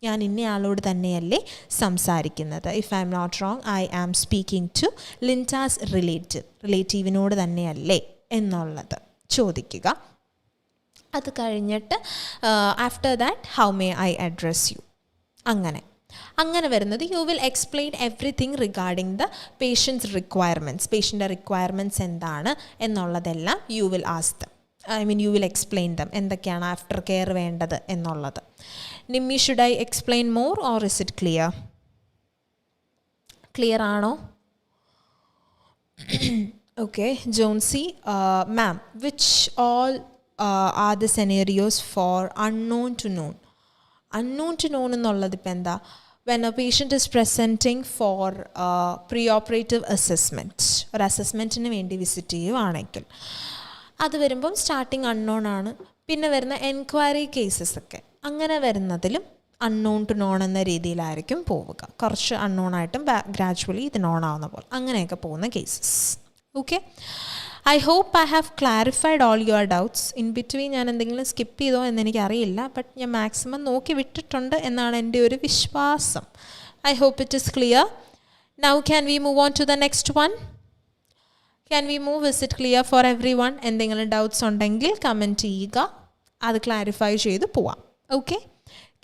ഞാൻ ഇന്നയാളോട് തന്നെയല്ലേ സംസാരിക്കുന്നത്. If I'm not wrong, I am speaking to ലിൻറ്റാസ് റിലേറ്റീവിനോട് തന്നെയല്ലേ എന്നുള്ളത് ചോദിക്കുക. അത് കഴിഞ്ഞിട്ട് after that, how may I address U, അങ്ങനെ വരുന്നത്, you will explain everything regarding the patient's requirements. പേഷ്യൻ്റെ റിക്വയർമെൻറ്റ്സ് എന്താണ് എന്നുള്ളതെല്ലാം you will ask them, you will explain them, എന്തൊക്കെയാണ് ആഫ്റ്റർ കെയർ വേണ്ടത് എന്നുള്ളത്. Nimmi, should I explain more or is it clear? Clear ആണോ? Okay. Johnsy, ma'am, which all are the scenarios for unknown to known? Unknown to known എന്നുള്ളത് ഇപ്പം എന്താ? when a patient is presenting for pre-operative assessment, ഒരു അസസ്മെൻറ്റിന് വേണ്ടി visit ചെയ്യുവാണെങ്കിൽ, അത് വരുമ്പം starting unknown ആണ്. പിന്നെ വരുന്ന എൻക്വയറി കേസസ് ഒക്കെ അങ്ങനെ വരുന്നതിലും അൺനോൺ ടു നോൺ എന്ന രീതിയിലായിരിക്കും പോവുക. കുറച്ച് അൺനോൺ ആയിട്ടും ഗ്രാജുവലി ഇത് നോൺ ആവുന്ന പോലെ അങ്ങനെയൊക്കെ പോകുന്ന cases. Okay, I hope I have clarified all your doubts. In between ഞാൻ എന്തെങ്കിലും സ്കിപ്പ് ചെയ്തോ എന്നെനിക്കറിയില്ല, ബട്ട് ഞാൻ മാക്സിമം നോക്കി വിട്ടിട്ടുണ്ട് എന്നാണ് എൻ്റെ ഒരു വിശ്വാസം. I hope it is clear. Now can we move on to the next one? Can we move? Is it clear for everyone? എന്തെങ്കിലും ഡൗട്ട്സ് ഉണ്ടെങ്കിൽ കമൻറ്റ് ചെയ്യുക, അത് ക്ലാരിഫൈ ചെയ്ത് പോവാം. Okay,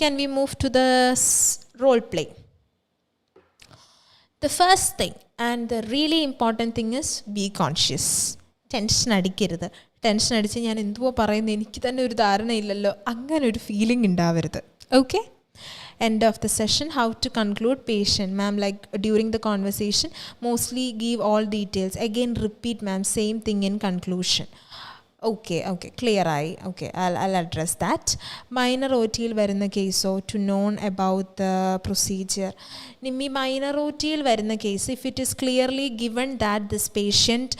can we move to the role play? The first thing and the really important thing is be conscious. Tension അടിക്കരുത്. Tension അടിച്ച് ഞാൻ എന്തുവോ പറയുന്നത് എനിക്ക് തന്നെ ഒരു ധാരണയില്ലല്ലോ, അങ്ങനെ ഒരു ഫീലിംഗ് ഉണ്ടാവരുത്. Okay, end of the session, how to conclude patient. Ma'am, like during the conversation, mostly give all details. Again, repeat, ma'am, same thing in conclusion. Okay, clear ആയി. Okay, I'll address that. Minor OTയിൽ വരുന്ന കേസോ to known about the procedure. Nimmi, minor OTയിൽ വരുന്ന case, if it is clearly given that this patient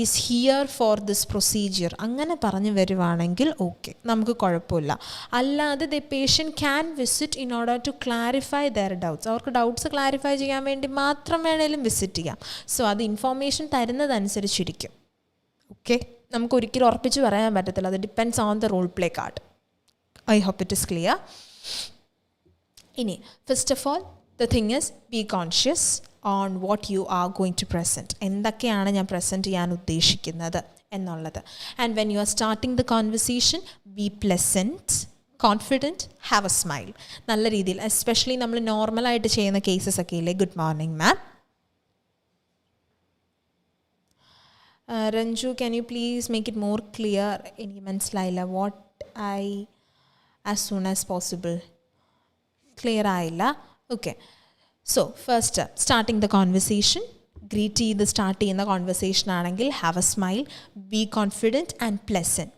is here for this procedure, അങ്ങനെ പറഞ്ഞു വരുവാണെങ്കിൽ okay, നമുക്ക് കുഴപ്പമില്ല. അല്ലാതെ the patient can visit in order to clarify their doubts, അവർക്ക് doubts clarify ചെയ്യാൻ വേണ്ടി മാത്രം വേണേലും വിസിറ്റ് ചെയ്യാം. സോ അത് ഇൻഫോർമേഷൻ തരുന്നതനുസരിച്ചിരിക്കും. ഓക്കെ, നമുക്ക് ഒരിക്കലും ഉറപ്പിച്ച് പറയാൻ പറ്റത്തില്ല, അത് depends on the role play card. I hope it is clear. ഇനി first of all the thing is be conscious on what you are going to present, എന്തൊക്കെയാണ് ഞാൻ പ്രസൻറ്റ് ചെയ്യാൻ ഉദ്ദേശിക്കുന്നത് എന്നുള്ളത്. And when you are starting the conversation, be pleasant, confident, have a smile. നല്ല രീതിയിൽ, especially നമ്മൾ നോർമലായിട്ട് ചെയ്യുന്ന കേസസ് ഒക്കെ ഇല്ലേ, good morning ma'am. Ranju, can you please make it more clear? എനിക്ക് മനസ്സിലായില്ല. What I as soon as possible. Clear ആയില്ല. Okay. So first, starting the conversation. Greet ചെയ്ത് സ്റ്റാർട്ട് ചെയ്യുന്ന കോൺവെർസേഷൻ ആണെങ്കിൽ have a smile, be confident and pleasant.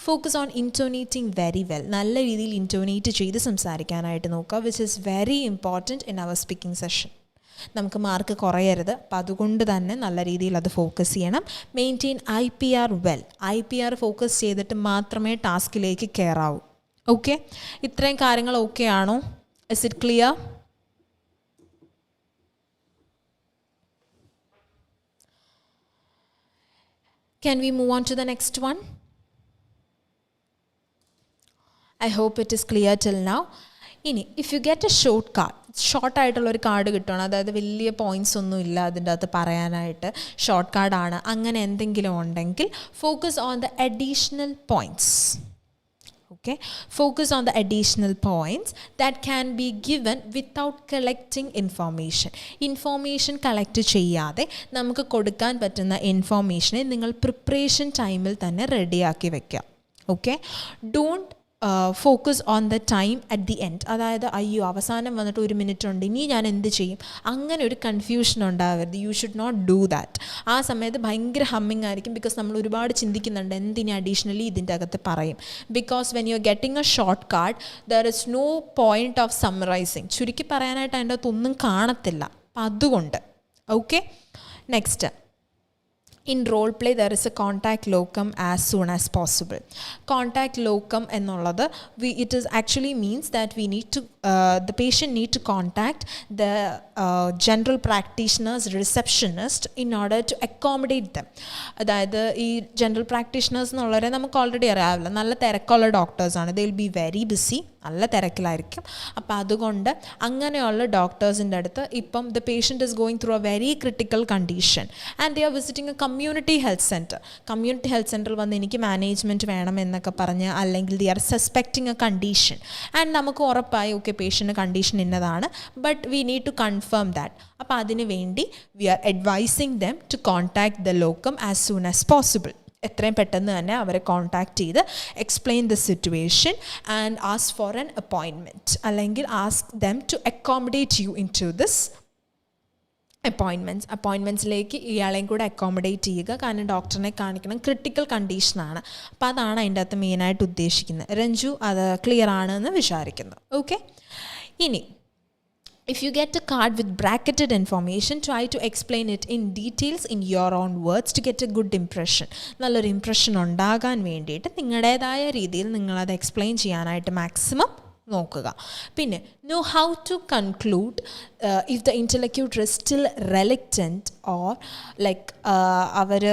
Focus on intonating very well. നല്ല രീതിയിൽ ഇൻറ്റോനേറ്റ് ചെയ്ത് സംസാരിക്കാനായിട്ട് നോക്കുക, which is very important in our speaking session. നമുക്ക് മാർക്ക് കുറയരുത്, അപ്പം അതുകൊണ്ട് തന്നെ നല്ല രീതിയിൽ അത് ഫോക്കസ് ചെയ്യണം. Maintain IPR well. IPR focus ചെയ്തിട്ട് മാത്രമേ ടാസ്കിലേക്ക് കയറാവൂ. ഓക്കെ, ഇത്രയും കാര്യങ്ങൾ ഓക്കെ ആണോ? Is it clear? Can we move on to the next one? I hope it is clear till now. ഇനി ഇഫ് യു ഗെറ്റ് എ ഷോർട്ടായിട്ടുള്ളൊരു കാർഡ് കിട്ടുകയാണ്, അതായത് വലിയ പോയിൻറ്റ്സ് ഒന്നും ഇല്ല അതിൻ്റെ അകത്ത് പറയാനായിട്ട്, ഷോർട്ട് കാർഡാണ്, അങ്ങനെ എന്തെങ്കിലും ഉണ്ടെങ്കിൽ focus on the additional points. Okay, focus on the additional points that can be given without collecting information. Information collect ചെയ്യാതെ നമുക്ക് കൊടുക്കാൻ പറ്റുന്ന ഇൻഫോർമേഷനെ നിങ്ങൾ പ്രിപ്പറേഷൻ ടൈമിൽ തന്നെ റെഡിയാക്കി വെക്കുക. Okay, don't focus on the time at the end. അതായത് അയ്യോ അവസാനം വന്നിട്ട് 1 മിനിറ്റ് ഉണ്ട്, ഇനി ഞാൻ എന്ത് ചെയ്യും, അങ്ങനെ ഒരു കൺഫ്യൂഷൻ ഉണ്ടാവരുത്. You should not do that. ആ സമയത്ത് ഭയങ്കര ഹമ്മിങ് ആയിരിക്കും, ബിക്കോസ് നമ്മൾ ഒരുപാട് ചിന്തിക്കുന്നുണ്ട് എന്തിനി അഡീഷണലി ഇതിൻ്റെ അകത്ത് പറയും. Because when you are getting a short card there is no point of summarising. ചുരുക്കി പറയാനായിട്ട് അതിൻ്റെ അകത്ത് ഒന്നും കാണത്തില്ല. അപ്പം അതുകൊണ്ട് okay. Next, in role play there is a contact locum as soon as possible. Contact locum എന്നുള്ളത് it is actually means that we need to the patient need to contact the general practitioners receptionist in order to accommodate them. അതായത് ഈ general practitioners എന്നുള്ളവരെ നമുക്ക് already അറിയാമല്ലോ, നല്ല തിരക്കുള്ള ഡോക്ടേഴ്സാണ്. They will be very busy, നല്ല തിരക്കിലായിരിക്കും. അപ്പോൾ അതുകൊണ്ട് അങ്ങനെയുള്ള ഡോക്ടേഴ്സിൻ്റെ അടുത്ത് ഇപ്പം the patient is going through a very critical condition and they are visiting a community health centre. Community health സെൻറ്ററിൽ വന്ന് എനിക്ക് മാനേജ്മെൻറ്റ് വേണം എന്നൊക്കെ പറഞ്ഞ്, അല്ലെങ്കിൽ they are suspecting a condition and നമുക്ക് ഉറപ്പായി ഓക്കെ പേഷ്യൻ്റ് കണ്ടീഷൻ ഇന്നതാണ്, but we need to confirm that. അപ്പോൾ അതിന് വേണ്ടി we are advising them to contact the locum as soon as possible. എത്രയും പെട്ടെന്ന് തന്നെ അവരെ കോൺടാക്ട് ചെയ്ത് explain the situation and ask for an appointment, അല്ലെങ്കിൽ ask them to accommodate you into this അപ്പോയിൻമെൻറ്റ്സിലേക്ക് ഇയാളെയും കൂടെ അക്കോമഡേറ്റ് ചെയ്യുക. കാരണം ഡോക്ടറിനെ കാണിക്കണം, ക്രിട്ടിക്കൽ കണ്ടീഷനാണ്. അപ്പോൾ അതാണ് അതിൻ്റെ അകത്ത് മെയിനായിട്ട് ഉദ്ദേശിക്കുന്നത്. രഞ്ജു അത് ക്ലിയർ ആണെന്ന് വിചാരിക്കുന്നു. ഓക്കെ, ഇനി if you get a card with bracketed information, try to explain it in details in your own words to get a good impression. നല്ലൊരു ഇംപ്രഷൻ ഉണ്ടാകാൻ വേണ്ടിയിട്ട് നിങ്ങളുടേതായ രീതിയിൽ നിങ്ങളത് എക്സ്പ്ലെയിൻ ചെയ്യാനായിട്ട് മാക്സിമം നോക്കുക. പിന്നെ know how to conclude if the interlocutor is still reluctant or like അവർ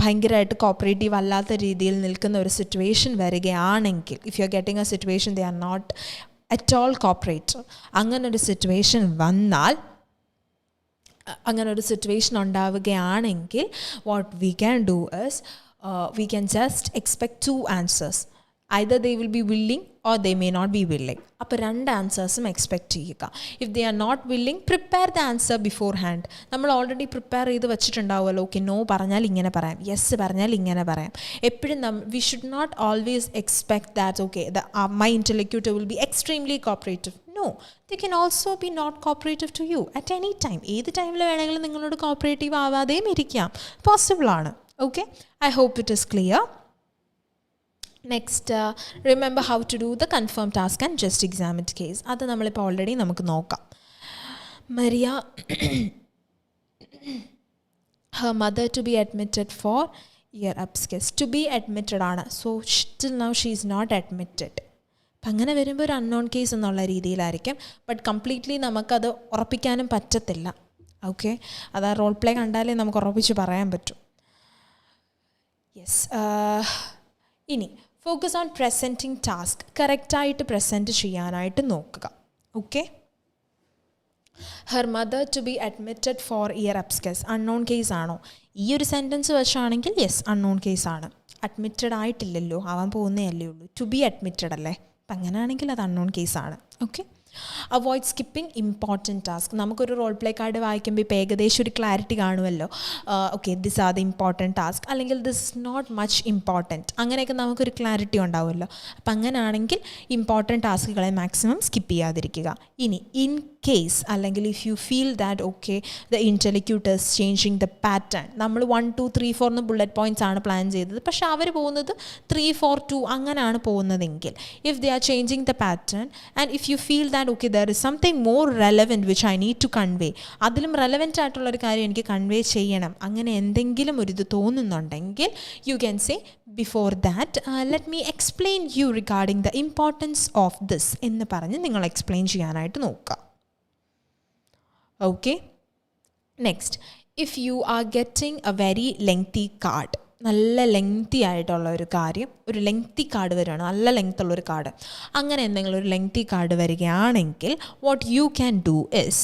ഭയങ്കരമായിട്ട് കോപ്പറേറ്റീവ് അല്ലാത്ത രീതിയിൽ നിൽക്കുന്ന ഒരു സിറ്റുവേഷൻ വരികയാണെങ്കിൽ, if you are getting a situation they are not at all cooperative, അങ്ങനൊരു സിറ്റുവേഷൻ വന്നാൽ, അങ്ങനൊരു സിറ്റുവേഷൻ ഉണ്ടാവുകയാണെങ്കിൽ what we can do is we can just expect 2 answers. either they will be willing or they may not be willing. അപ്പോൾ 2 ആൻസേഴ്സും expect ചെയ്യുക. If they are not willing, prepare the answer beforehand. നമ്മൾ already prepare ചെയ്ത് വെച്ചിട്ടുണ്ടാവുമല്ലോ. Okay, no പറഞ്ഞാൽ ഇങ്ങനെ പറയാം, yes പറഞ്ഞാൽ ഇങ്ങനെ പറയാം. എപ്പോഴും we should not always expect that okay my interlocutor will be extremely cooperative. No, they can also be not cooperative to you at any time. ഏത് ടൈമിൽ വേണമെങ്കിലും നിങ്ങളോട് കോപ്പറേറ്റീവ് ആവാതെയും ഇരിക്കാം, പോസിബിളാണ്. Okay, I hope it is clear. Next, remember how to do the confirm task and just examined case. അത് നമ്മളിപ്പോൾ already നമുക്ക് നോക്കാം. Maria her mother to be admitted for ear upskills. To be admitted ആണ്. So till now she is not admitted. അപ്പം അങ്ങനെ വരുമ്പോൾ ഒരു unknown case എന്നുള്ള രീതിയിലായിരിക്കും. ബട്ട് കംപ്ലീറ്റ്ലി നമുക്കത് ഉറപ്പിക്കാനും പറ്റത്തില്ല. ഓക്കെ, അത് ആ റോൾ പ്ലേ കണ്ടാലേ നമുക്ക് ഉറപ്പിച്ച് പറയാൻ പറ്റും. യെസ്, ഇനി ഫോക്കസ് ഓൺ പ്രസൻറ്റിംഗ് ടാസ്ക്. കറക്റ്റായിട്ട് പ്രസൻറ്റ് ചെയ്യാനായിട്ട് നോക്കുക. Okay, her mother to be admitted for ear abscess. Unknown case ആണോ? ഈ ഒരു സെൻറ്റൻസ് വെച്ചാണെങ്കിൽ യെസ് അൺനോൺ കേസാണ്. അഡ്മിറ്റഡ് ആയിട്ടില്ലല്ലോ, ആവാൻ പോകുന്നേ അല്ലേ ഉള്ളൂ. ടു ബി അഡ്മിറ്റഡ് അല്ലേ, അപ്പം അങ്ങനെയാണെങ്കിൽ അത് അൺനോൺ കേസാണ്. Okay, avoid skipping important task. നമുക്കൊരു റോൾ പ്ലേ കാർഡ് വായിക്കുമ്പോൾ ഇപ്പോൾ ഏകദേശം ഒരു ക്ലാരിറ്റി കാണുമല്ലോ. Okay, this are the important task, അല്ലെങ്കിൽ this is not much important, അങ്ങനെയൊക്കെ നമുക്കൊരു ക്ലാരിറ്റി ഉണ്ടാവുമല്ലോ. അപ്പം അങ്ങനെയാണെങ്കിൽ ഇമ്പോർട്ടൻറ്റ് ടാസ്കുകളെ മാക്സിമം സ്കിപ്പ് ചെയ്യാതിരിക്കുക. ഇനി ഇൻ കേസ് അല്ലെങ്കിൽ if you feel that okay the interlocutors changing the pattern, നമ്മൾ 1 2 3 4 ബുള്ളറ്റ് പോയിൻറ്റ്സ് ആണ് പ്ലാൻ ചെയ്തത്, പക്ഷെ അവർ പോകുന്നത് 3 4 2 അങ്ങനെയാണ് പോകുന്നതെങ്കിൽ, if they are changing the pattern and if you feel that okay there is something more relevant which I need to convey, അതിലും relevant ആയിട്ടുള്ളൊരു കാര്യം എനിക്ക് കൺവേ ചെയ്യണം, അങ്ങനെ എന്തെങ്കിലും ഒരിത് തോന്നുന്നുണ്ടെങ്കിൽ you can say before that let me explain you regarding the importance of this എന്ന് പറഞ്ഞ് നിങ്ങൾ എക്സ്പ്ലെയിൻ ചെയ്യാനായിട്ട് നോക്കുക. Okay, next, if you are getting a very lengthy card, നല്ല ലെങ്തി ആയിട്ടുള്ള ഒരു കാര്യം, ഒരു ലെങ്തി കാർഡ് വരികയാണ്, നല്ല ലെങ്ത് ഉള്ളൊരു കാർഡ്, അങ്ങനെ എന്തെങ്കിലും ഒരു ലെങ്തി കാർഡ് വരികയാണെങ്കിൽ what you can do is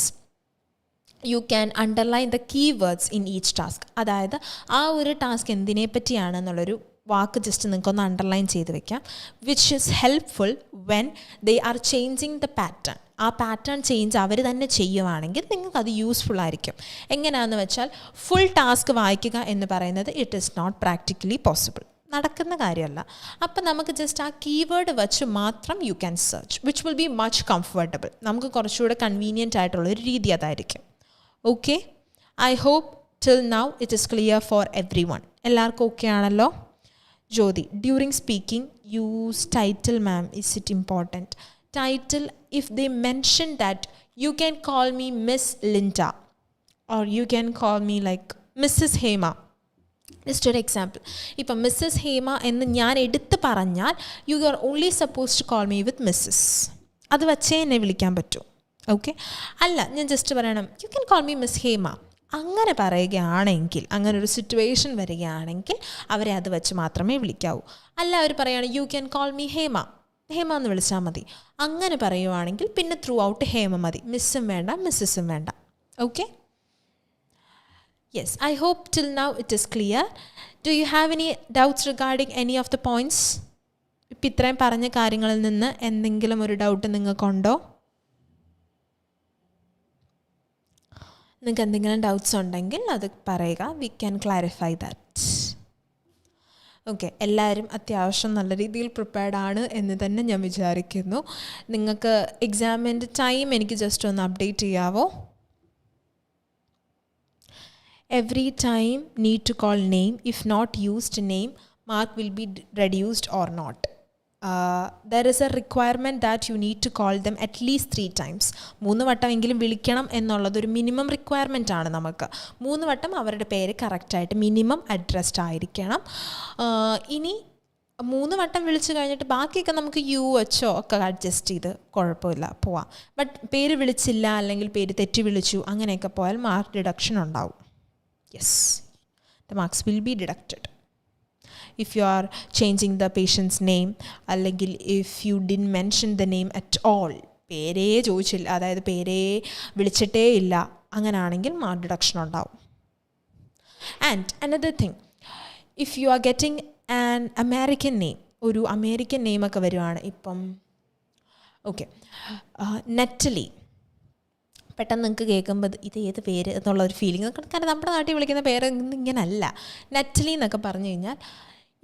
you can underline the keywords in each task. അതായത് ആ ഒരു ടാസ്ക് എന്തിനെ പറ്റിയാണെന്നുള്ളൊരു വാക്ക് ജസ്റ്റ് നിങ്ങൾക്കൊന്ന് അണ്ടർലൈൻ ചെയ്ത് വെക്കാം. Which is helpful when they are changing the pattern. ആ പാറ്റേൺ ചേഞ്ച് അവർ തന്നെ ചെയ്യുവാണെങ്കിൽ നിങ്ങൾക്കത് യൂസ്ഫുൾ ആയിരിക്കും. എങ്ങനെയാണെന്ന് വെച്ചാൽ ഫുൾ ടാസ്ക് വായിക്കുക എന്ന് പറയുന്നത് it is not practically possible, നടക്കുന്ന കാര്യമല്ല. അപ്പം നമുക്ക് ജസ്റ്റ് ആ കീവേഡ് വെച്ച് മാത്രം you can search, which will be much comfortable. നമുക്ക് കുറച്ചുകൂടെ കൺവീനിയൻ്റ് ആയിട്ടുള്ളൊരു രീതി അതായിരിക്കും. Okay, I hope till now it is clear for everyone. എല്ലാവർക്കും ഓക്കെ ആണല്ലോ? Jyothi, during speaking use title ma'am, is it important? Title, if they mention that you can call me Miss Linda or you can call me like Mrs. Hema. Just an example. ഇപ്പം Mrs. Hema എന്ന് ഞാൻ എടുത്ത് പറഞ്ഞാൽ you are only supposed to call me with Mrs. അത് വച്ചേ എന്നെ വിളിക്കാൻ പറ്റൂ. Okay, അല്ല ഞാൻ ജസ്റ്റ് പറയണം you can call me Miss Hema. അങ്ങനെ പറയുകയാണെങ്കിൽ, അങ്ങനെ ഒരു സിറ്റുവേഷൻ വരികയാണെങ്കിൽ അവരെ അത് വെച്ച് മാത്രമേ വിളിക്കാവൂ. അല്ല അവർ പറയുകയാണ് you can call me Hema, Hema എന്ന് വിളിച്ചാൽ മതി. അങ്ങനെ പറയുവാണെങ്കിൽ പിന്നെ ത്രൂ ഔട്ട് ഹേമ മതി, മിസ്സും വേണ്ട മിസ്സസും വേണ്ട. Okay, yes, I hope till now it is clear. Do you have any doubts regarding any of the points? ഇപ്പം ഇത്രയും പറഞ്ഞ കാര്യങ്ങളിൽ നിന്ന് എന്തെങ്കിലും ഒരു ഡൗട്ട് നിങ്ങൾക്കുണ്ടോ? നിങ്ങൾക്ക് എന്തെങ്കിലും ഡൗട്ട്സ് ഉണ്ടെങ്കിൽ അത് പറയുക, we can clarify that. Okay, എല്ലാവരും അത്യാവശ്യം നല്ല രീതിയിൽ പ്രിപ്പയർഡ് ആണ് എന്ന് തന്നെ ഞാൻ വിചാരിക്കുന്നു. നിങ്ങൾക്ക് എക്സാമിൻ്റെ ടൈം എനിക്ക് ജസ്റ്റ് ഒന്ന് അപ്ഡേറ്റ് ചെയ്യാവോ? Every time need to call name. If not used name mark will be reduced or not. There is a requirement that you need to call them at least 3 times. 3 വട്ടമെങ്കിലും വിളിക്കണം എന്നുള്ളതൊരു minimum requirement ആണ് നമുക്ക്. 3 വട്ടം അവരുടെ പേര് കറക്റ്റായിട്ട് മിനിമം അഡ്രസ്ഡ് ആയിരിക്കണം. ഇനി 3 വട്ടം വിളിച്ച് കഴിഞ്ഞിട്ട് ബാക്കിയൊക്കെ നമുക്ക് യു വെച്ചോ ഒക്കെ അഡ്ജസ്റ്റ് ചെയ്ത് കുഴപ്പമില്ല പോവാം. ബട്ട് പേര് വിളിച്ചില്ല അല്ലെങ്കിൽ പേര് തെറ്റി വിളിച്ചു അങ്ങനെയൊക്കെ പോയാൽ മാർക്ക് ഡിഡക്ഷൻ ഉണ്ടാവും. Yes, the marks will be deducted. if you are changing the patient's name അല്ലെങ്കിൽ if you didn't mention the name at all, പേരേ ചോദിച്ചില്ല, അതായത് പേരേ വിളിച്ചിട്ടേ ഇല്ല, അങ്ങനെയാണെങ്കിൽ മാർക്ക് ഡിഡക്ഷൻ ഉണ്ടാവും. And another thing, if you are getting an American name, ഒരു American നെയിമൊക്കെ വരുവാണ്, ഇപ്പം ഓക്കെ നെറ്റലി, പെട്ടെന്ന് നിങ്ങൾക്ക് കേൾക്കുമ്പോൾ ഇത് ഏത് പേര് എന്നുള്ളൊരു ഫീലിംഗ്, കാരണം നമ്മുടെ നാട്ടിൽ വിളിക്കുന്ന പേര് ഇങ്ങനല്ല. നെറ്റലി എന്നൊക്കെ പറഞ്ഞു കഴിഞ്ഞാൽ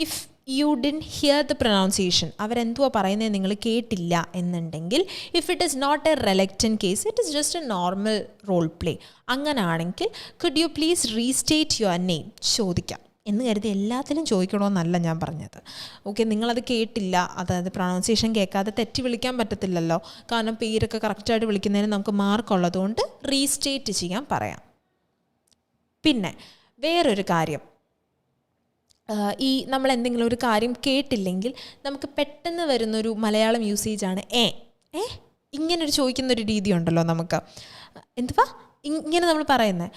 if you didn't hear the pronunciation, അവരെന്തുവാ പറയുന്നത് നിങ്ങൾ കേട്ടില്ല എന്നുണ്ടെങ്കിൽ, if it is not a reluctant case, it is just a normal role play, അങ്ങനെയാണെങ്കിൽ could you please restate your name ചോദിക്കാം. എന്ന് കരുതി എല്ലാത്തിലും ചോദിക്കണമെന്നല്ല ഞാൻ പറഞ്ഞത്. ഓക്കെ, നിങ്ങളത് കേട്ടില്ല, അതായത് പ്രൊനൗൺസിയേഷൻ കേൾക്കാതെ തെറ്റി വിളിക്കാൻ പറ്റത്തില്ലല്ലോ, കാരണം പേരൊക്കെ കറക്റ്റായിട്ട് വിളിക്കുന്നതിന് നമുക്ക് മാർക്കുള്ളതുകൊണ്ട് റീസ്റ്റേറ്റ് ചെയ്യാൻ പറയാം. പിന്നെ വേറൊരു കാര്യം, ഈ നമ്മൾ എന്തെങ്കിലും ഒരു കാര്യം കേട്ടില്ലെങ്കിൽ നമുക്ക് പെട്ടെന്ന് വരുന്നൊരു മലയാളം യൂസേജാണ് ഇങ്ങനൊരു ചോദിക്കുന്നൊരു രീതി ഉണ്ടല്ലോ നമുക്ക്. എന്തുവാ ഇങ്ങനെ നമ്മൾ പറയുന്നത്,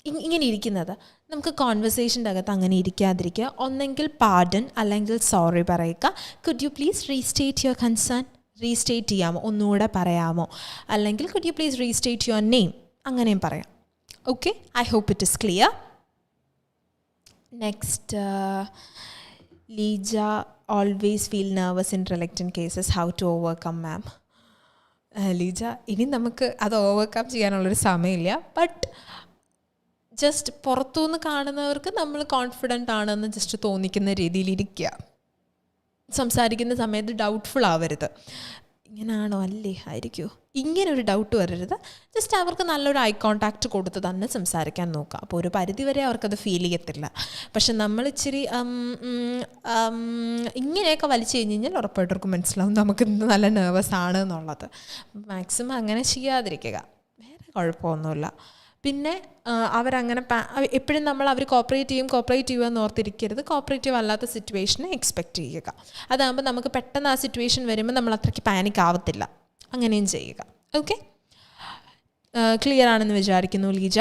ഇങ്ങനെ ഇരിക്കുന്നത്. നമുക്ക് കോൺവെർസേഷൻ്റെ അകത്ത് അങ്ങനെ ഇരിക്കാതിരിക്കുക. ഒന്നെങ്കിൽ പാർഡൺ അല്ലെങ്കിൽ സോറി പറയുക. Could you please restate your concern, restate ചെയ്യാമോ, ഒന്നുകൂടെ പറയാമോ, അല്ലെങ്കിൽ could you please restate your name, അങ്ങനെയും പറയാം. Okay, I hope it is clear. Next, Leeja always feel nervous in reluctant cases, how to overcome ma'am. Leeja, ഇനി നമുക്ക് അത് ഓവർകം ചെയ്യാനുള്ളൊരു സമയമില്ല. ബട്ട് ജസ്റ്റ് പുറത്തുനിന്ന് കാണുന്നവർക്ക് നമ്മൾ കോൺഫിഡൻ്റ് ആണെന്ന് ജസ്റ്റ് തോന്നിക്കുന്ന രീതിയിലിരിക്കുക. സംസാരിക്കുന്ന സമയത്ത് ഡൗട്ട്ഫുൾ ആവരുത്. ഇങ്ങനാണോ അല്ലേ ആയിരിക്കുമോ, ഇങ്ങനൊരു ഡൗട്ട് വരരുത്. ജസ്റ്റ് അവർക്ക് നല്ലൊരു ഐ കോണ്ടാക്റ്റ് കൊടുത്ത് തന്നെ സംസാരിക്കാൻ നോക്കുക. അപ്പോൾ ഒരു പരിധി വരെ അവർക്കത് ഫീൽ ചെയ്യത്തില്ല. പക്ഷെ നമ്മൾ ഇച്ചിരി ഇങ്ങനെയൊക്കെ വലിച്ചു കഴിഞ്ഞ് കഴിഞ്ഞാൽ ഉറപ്പായിട്ടവർക്ക് മനസ്സിലാവും നമുക്ക് ഇന്ന് നല്ല നെർവസ് ആണ് എന്നുള്ളത്. മാക്സിമം അങ്ങനെ ചെയ്യാതിരിക്കുക, വേറെ കുഴപ്പമൊന്നുമില്ല. പിന്നെ അവരങ്ങനെ എപ്പോഴും അവർ കോപ്പറേറ്റ് ചെയ്യുമെന്ന് ഓർത്തിരിക്കരുത്. കോപ്പറേറ്റീവ് അല്ലാത്ത സിറ്റുവേഷനെ എക്സ്പെക്റ്റ് ചെയ്യുക. അതാകുമ്പോൾ നമുക്ക് പെട്ടെന്ന് ആ സിറ്റുവേഷൻ വരുമ്പോൾ നമ്മൾ അത്രയ്ക്ക് പാനിക് ആവത്തില്ല. അങ്ങനെയും ചെയ്യുക. ഓക്കെ, ക്ലിയർ ആണെന്ന് വിചാരിക്കുന്നു Leeja.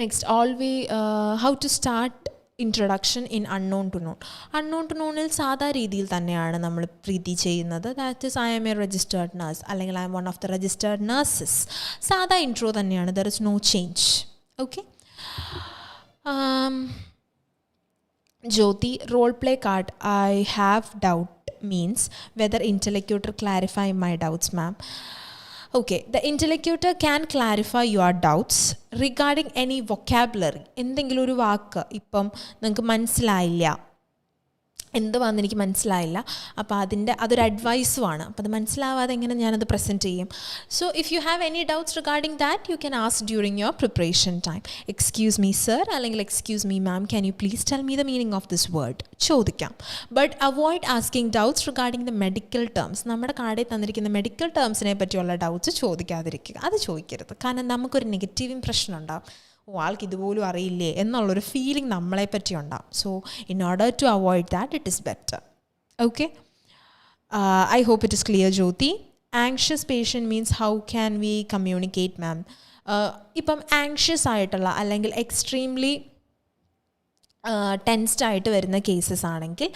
Next, how to start introduction in unknown to known. Unknown to നോണിൽ സാധാ രീതിയിൽ തന്നെയാണ് നമ്മൾ പ്രീതി ചെയ്യുന്നത്. That is I M a registered nurse അല്ലെങ്കിൽ I'm one of the registered nurses. സാധാ ഇൻട്രോ തന്നെയാണ്, there is no change. Okay, Jyoti, role play card. I have doubt means whether interlocutor clarify my doubts, ma'am. Okay, the interlocutor can clarify your doubts regarding any vocabulary. എന്തെങ്കിലും ഒരു വാക്ക് ഇപ്പം നിങ്ങൾക്ക് മനസ്സിലായില്ല, എന്ത് വന്ന് എനിക്ക് മനസ്സിലായില്ല, അപ്പോൾ അതൊരു അഡ്വൈസുമാണ്. അപ്പോൾ അത് മനസ്സിലാവാതെ എങ്ങനെ ഞാനത് പ്രസൻറ്റ് ചെയ്യും? So if you have any doubts regarding that you can ask during your preparation time. Excuse me sir അല്ലെങ്കിൽ excuse me ma'am, can you please tell me the meaning of this word ചോദിക്കാം. But avoid asking doubts regarding the medical terms. നമ്മുടെ കാർഡിൽ തന്നിരിക്കുന്ന medical ടേംസിനെ പറ്റിയുള്ള doubts ചോദിക്കാതിരിക്കുക, അത് ചോദിക്കരുത്. കാരണം നമുക്കൊരു നെഗറ്റീവ് ഇംപ്രഷൻ ഉണ്ടാകും, ആൾക്ക് ഇതുപോലും അറിയില്ലേ എന്നുള്ളൊരു ഫീലിംഗ് നമ്മളെ പറ്റി ഉണ്ടാകും. So in order to avoid that it is better. Okay, I hope it is clear Jyoti. Anxious patient means how can we communicate ma'am? ഇപ്പം ആങ്ഷ്യസ് ആയിട്ടുള്ള അല്ലെങ്കിൽ എക്സ്ട്രീംലി ടെൻസ്ഡ് ആയിട്ട് വരുന്ന കേസസ് ആണെങ്കിൽ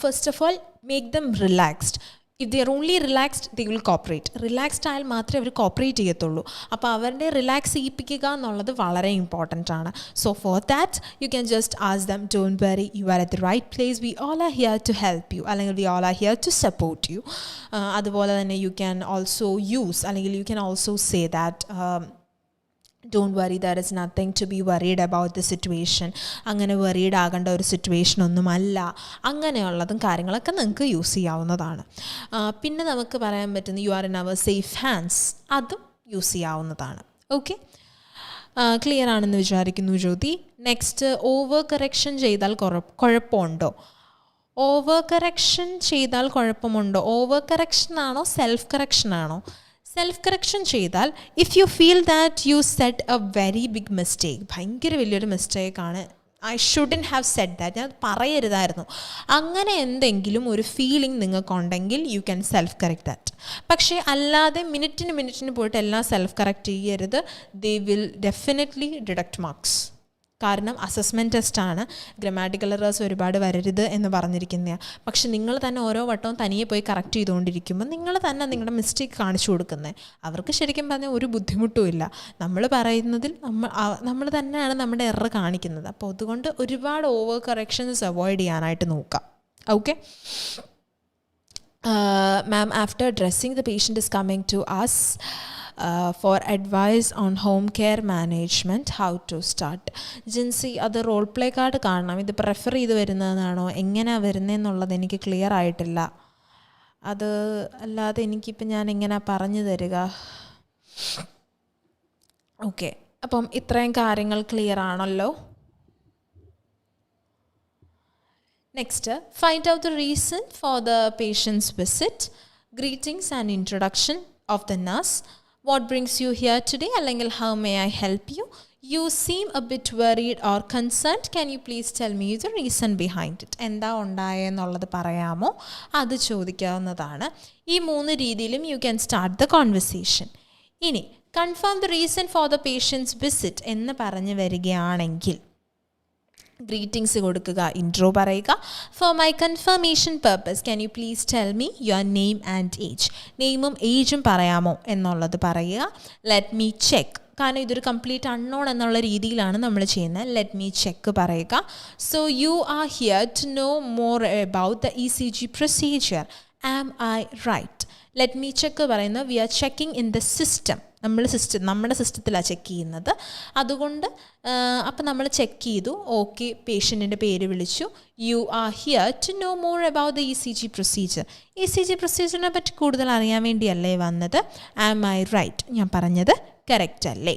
first of all make them relaxed. If they are only relaxed they will cooperate. Relaxed ആയാൽ മാത്രമേ അവർ cooperate ചെയ്യത്തുള്ളൂ. അപ്പോൾ അവരുടെ റിലാക്സ് ചെയ്യിപ്പിക്കുക എന്നുള്ളത് വളരെ ഇമ്പോർട്ടൻ്റ് ആണ്. So for that you can just ask them, don't worry, you are at the right place, we all are here to help you, അല്ലെങ്കിൽ we all are here to support you. അതുപോലെ തന്നെ you can also use അല്ലെങ്കിൽ you can also say that don't worry, there is nothing to be worried about the situation. അങ്ങനെ worried ആകേണ്ട ഒരു situation ഒന്നുമല്ല. അങ്ങനെയുള്ളതും കാര്യങ്ങളൊക്കെ നിങ്ങൾക്ക് use ചെയ്യാവുന്നതാണ്. പിന്നെ നമുക്ക് പറയാൻ പറ്റുന്ന you are in our safe hands, അതും യൂസ് ചെയ്യാവുന്നതാണ്. ഓക്കെ, ക്ലിയർ ആണെന്ന് വിചാരിക്കുന്നു ജ്യോതി. നെക്സ്റ്റ്, ഓവർ കറക്ഷൻ ചെയ്താൽ കുഴപ്പമുണ്ടോ? ഓവർ കറക്ഷൻ ചെയ്താൽ കുഴപ്പമുണ്ടോ? ഓവർ കറക്ഷൻ ആണോ സെൽഫ് കറക്ഷൻ ആണോ? സെൽഫ് കറക്ഷൻ ചെയ്താൽ if you feel that you said a very big mistake, ഭയങ്കര വലിയൊരു മിസ്റ്റേക്കാണ്, I shouldn't have said that, ഞാൻ പറയരുതായിരുന്നു, അങ്ങനെ എന്തെങ്കിലും ഒരു ഫീലിംഗ് നിങ്ങൾക്കുണ്ടെങ്കിൽ you can self correct that. പക്ഷേ അല്ലാതെ മിനിറ്റിന് പോയിട്ട് എല്ലാം സെൽഫ് കറക്റ്റ് ചെയ്യരുത്. They will definitely deduct marks. കാരണം അസസ്മെൻറ്റ് ടെസ്റ്റാണ്, ഗ്രമാറ്റിക്കൽ എറേഴ്സ് ഒരുപാട് വരരുത് എന്ന് പറഞ്ഞിരിക്കുന്നതാണ്. പക്ഷെ നിങ്ങൾ തന്നെ ഓരോ വട്ടവും തനിയെ പോയി കറക്റ്റ് ചെയ്തുകൊണ്ടിരിക്കുമ്പോൾ നിങ്ങൾ തന്നെ നിങ്ങളുടെ മിസ്റ്റേക്ക് കാണിച്ചു കൊടുക്കുന്നത്. അവർക്ക് ശരിക്കും പറഞ്ഞാൽ ഒരു ബുദ്ധിമുട്ടും ഇല്ല, നമ്മൾ പറയുന്നതിൽ നമ്മൾ തന്നെയാണ് നമ്മുടെ എറർ കാണിക്കുന്നത്. അപ്പോൾ അതുകൊണ്ട് ഒരുപാട് ഓവർ കറക്ഷൻസ് അവോയ്ഡ് ചെയ്യാനായിട്ട് നോക്കാം. Okay ma'am, after dressing the patient is coming to us for advice on home care management, how to start. Jincy, അത് റോൾ പ്ലേ കാർഡ് കാണണം. ഇത് പ്രെഫർ ചെയ്ത് വരുന്നതാണോ, എങ്ങനെയാണ് വരുന്നതെന്നുള്ളത് എനിക്ക് ക്ലിയർ ആയിട്ടില്ല. അത് അല്ലാതെ എനിക്കിപ്പോൾ ഞാൻ എങ്ങനെയാണ് പറഞ്ഞു തരിക? ഓക്കെ, അപ്പം ഇത്രയും കാര്യങ്ങൾ ക്ലിയർ ആണല്ലോ. Next, find out the reason for the patient's visit. Greetings and introduction of the nurse. What brings you here today? അല്ലെങ്കിൽ how may I help you? You seem a bit worried or concerned. Can you please tell me the reason behind it? എന്താ ഉണ്ടായെന്നുള്ളത് പറയാമോ? അത് ചോദിക്കാവുന്നതാണ്. ഈ 3 രീതിയിലും you can start the conversation. ഇനി confirm the reason for the patient's visit എന്ന് പറഞ്ഞു വരികയാണെങ്കിൽ ഗ്രീറ്റിംഗ്സ് കൊടുക്കുക, ഇൻട്രോ പറയുക. For my confirmation purpose can you please tell me your name and age. നെയിമും ഏജും പറയാമോ എന്നുള്ളത് പറയുക. ലെറ്റ് മീ ചെക്ക്, കാരണം ഇതൊരു കംപ്ലീറ്റ് അൺനോൺ എന്നുള്ള രീതിയിലാണ് നമ്മൾ ചെയ്യുന്നത്. ലെറ്റ് മീ ചെക്ക് പറയുക. So you are here to know more about the ECG procedure, am I right? Let me check പറയുന്നത് we are checking in the system. നമ്മുടെ സിസ്റ്റത്തിലാണ് ചെക്ക് ചെയ്യുന്നത്. അതുകൊണ്ട് അപ്പം നമ്മൾ ചെക്ക് ചെയ്തു, ഓക്കെ, പേഷ്യൻറ്റിൻ്റെ പേര് വിളിച്ചു. You are here to know more about the ECG procedure. ECG പ്രൊസീജിയറിനെ പറ്റി കൂടുതൽ അറിയാൻ വേണ്ടിയല്ലേ വന്നത്? Am I right? ഞാൻ പറഞ്ഞത് കറക്റ്റ് അല്ലേ?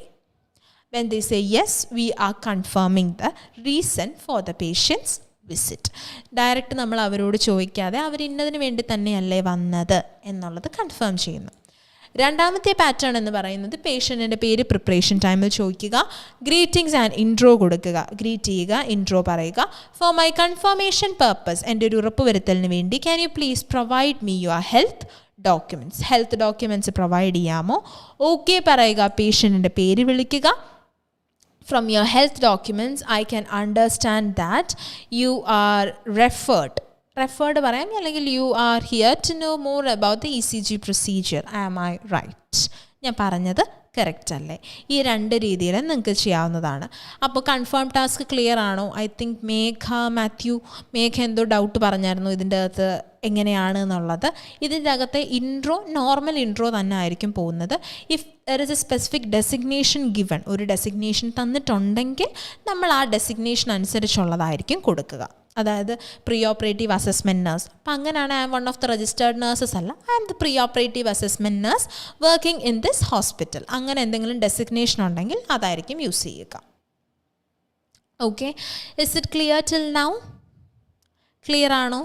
When they say yes, we are confirming the reason for the patient's visit. Direct നമ്മൾ അവരോട് ചോദിക്കാതെ അവർ ഇന്നതിന് വേണ്ടി തന്നെയല്ലേ വന്നത് എന്നുള്ളത് കൺഫേം ചെയ്യുന്നു. രണ്ടാമത്തെ പാറ്റേൺ എന്ന് പറയുന്നത് പേഷ്യൻറ്റിൻ്റെ പേര് പ്രിപ്പറേഷൻ ടൈമിൽ ചോദിക്കുക, ഗ്രീറ്റിംഗ്സ് ആൻഡ് ഇൻട്രോ കൊടുക്കുക. ഗ്രീറ്റ് ചെയ്യുക, ഇൻട്രോ പറയുക. ഫോർ മൈ കൺഫർമേഷൻ പർപ്പസ്, എൻ്റെ ഒരു ഉറപ്പ് വരുത്തലിന് വേണ്ടി, can you please provide me your health documents. Health documents provide ചെയ്യാമോ? ഓക്കെ പറയുക, പേഷ്യൻറ്റിൻ്റെ പേര് വിളിക്കുക. From your health documents, I can understand that you are referred പറയാം, അല്ലെങ്കിൽ you are here to know more about the ECG procedure. Am I right? ഞാൻ പറഞ്ഞത് correct അല്ലേ? ഈ രണ്ട് രീതിയിൽ നിങ്ങൾക്ക് ചെയ്യാവുന്നതാണ്. അപ്പോൾ കൺഫേം ടാസ്ക് ക്ലിയർ ആണോ? ഐ തിങ്ക് മേഘ എന്തോ ഡൗട്ട് പറഞ്ഞായിരുന്നു ഇതിൻ്റെ അകത്ത് എങ്ങനെയാണ് എന്നുള്ളത്. ഇതിൻ്റെ അകത്തെ ഇൻട്രോ നോർമൽ ഇൻട്രോ തന്നെ ആയിരിക്കും പോകുന്നത്. If there is A specific designation given, ഒരു ഡെസിഗ്നേഷൻ തന്നിട്ടുണ്ടെങ്കിൽ നമ്മൾ ആ ഡെസിഗ്നേഷൻ അനുസരിച്ചുള്ളതായിരിക്കും കൊടുക്കുക. അതായത് പ്രീ ഓപ്പറേറ്റീവ് അസസ്മെൻറ്റ് നഴ്സ്, അപ്പം അങ്ങനെയാണ് I'm one of the registered nurses അല്ല, I'm the pre operative assessment nurse working in this hospital, അങ്ങനെ എന്തെങ്കിലും ഡെസിഗ്നേഷൻ ഉണ്ടെങ്കിൽ അതായിരിക്കും യൂസ് ചെയ്യുക. Okay, is it clear till now? Clear ആണോ?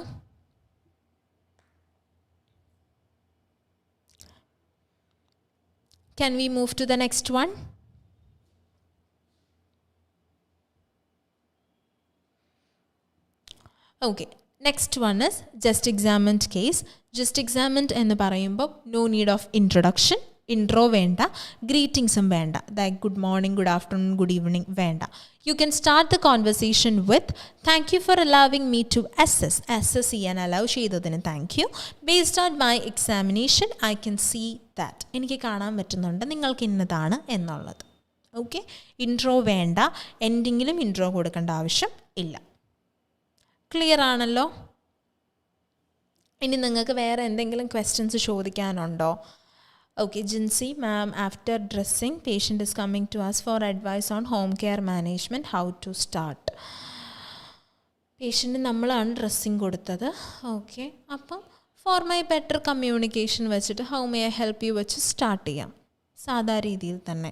Can we move to the next one? Okay, next one is just examined case. Just examined എന്ന് പറയുമ്പോൾ no need of introduction, intro വേണ്ട, greetingsഉം വേണ്ട, like good morning, good afternoon, good evening വേണ്ട. You can start the conversation with thank you for allowing me to assess ചെയ്യാൻ allow ചെയ്തതിന് thank you. Based on my examination, I can see that. എനിക്ക് കാണാൻ പറ്റുന്നുണ്ട് നിങ്ങൾക്ക് ഇന്നതാണ് എന്നുള്ളത്. Okay, intro വേണ്ട, എൻഡിങ്ങിലും ഇൻട്രോ കൊടുക്കേണ്ട ആവശ്യം ഇല്ല. ക്ലിയർ ആണല്ലോ? ഇനി നിങ്ങൾക്ക് വേറെ എന്തെങ്കിലും ക്വസ്റ്റ്യൻസ് ചോദിക്കാനുണ്ടോ? Okay, Jincy ma'am, after dressing patient is coming to us for advice on home care management, how to start. Patient നമ്മളാണ് ഡ്രസ്സിങ് കൊടുത്തത്. ഓക്കെ, അപ്പം ഫോർ മൈ ബെറ്റർ കമ്മ്യൂണിക്കേഷൻ വെച്ചിട്ട് how may I help you വെച്ച് start ചെയ്യാം, സാധാ രീതിയിൽ തന്നെ.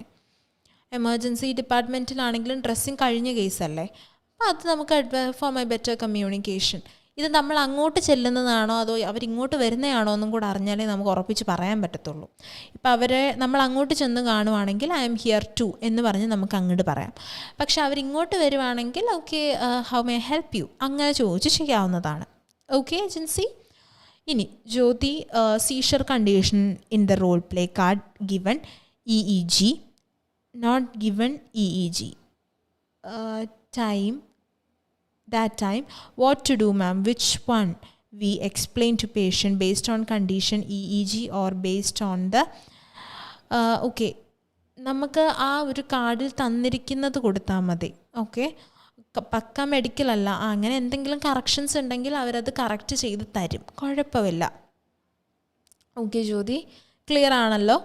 Emergency ഡിപ്പാർട്ട്മെൻറ്റിലാണെങ്കിലും dressing കഴിഞ്ഞ കേസല്ലേ, അപ്പോൾ അത് നമുക്ക് ഫോർ മൈ ബെറ്റർ കമ്മ്യൂണിക്കേഷൻ. ഇത് നമ്മൾ അങ്ങോട്ട് ചെല്ലുന്നതാണോ അതോ അവരിങ്ങോട്ട് വരുന്നതാണോ എന്നും കൂടെ അറിഞ്ഞാലേ നമുക്ക് ഉറപ്പിച്ച് പറയാൻ പറ്റത്തുള്ളൂ. ഇപ്പോൾ നമ്മൾ അങ്ങോട്ട് ചെന്ന് കാണുവാണെങ്കിൽ ഐ എം ഹിയർ ടു എന്ന് പറഞ്ഞ് നമുക്ക് അങ്ങോട്ട് പറയാം. പക്ഷെ അവരിങ്ങോട്ട് വരുവാണെങ്കിൽ okay how may help you അങ്ങനെ ചോദിച്ച് ചെയ്യാവുന്നതാണ്. ഓക്കെ ജിൻസി. ഇനി Jyothi, seizure condition in the role play card given EEG, not given EEG. That time what to do ma'am, which one we explain to patient based on condition EEG or based on the okay, നമുക്ക് ആ ഒരു കാർഡിൽ തന്നിരിക്കുന്നത് കൊടുത്താൽ മതി. Okay, പക്ക medical അല്ല, അങ്ങനെ എന്തെങ്കിലും കറക്ഷൻസ് ഉണ്ടെങ്കിൽ അവരത് കറക്റ്റ് ചെയ്ത് തരും, കുഴപ്പമില്ല. ഓക്കെ ജ്യോതി, ക്ലിയർ ആണല്ലോ?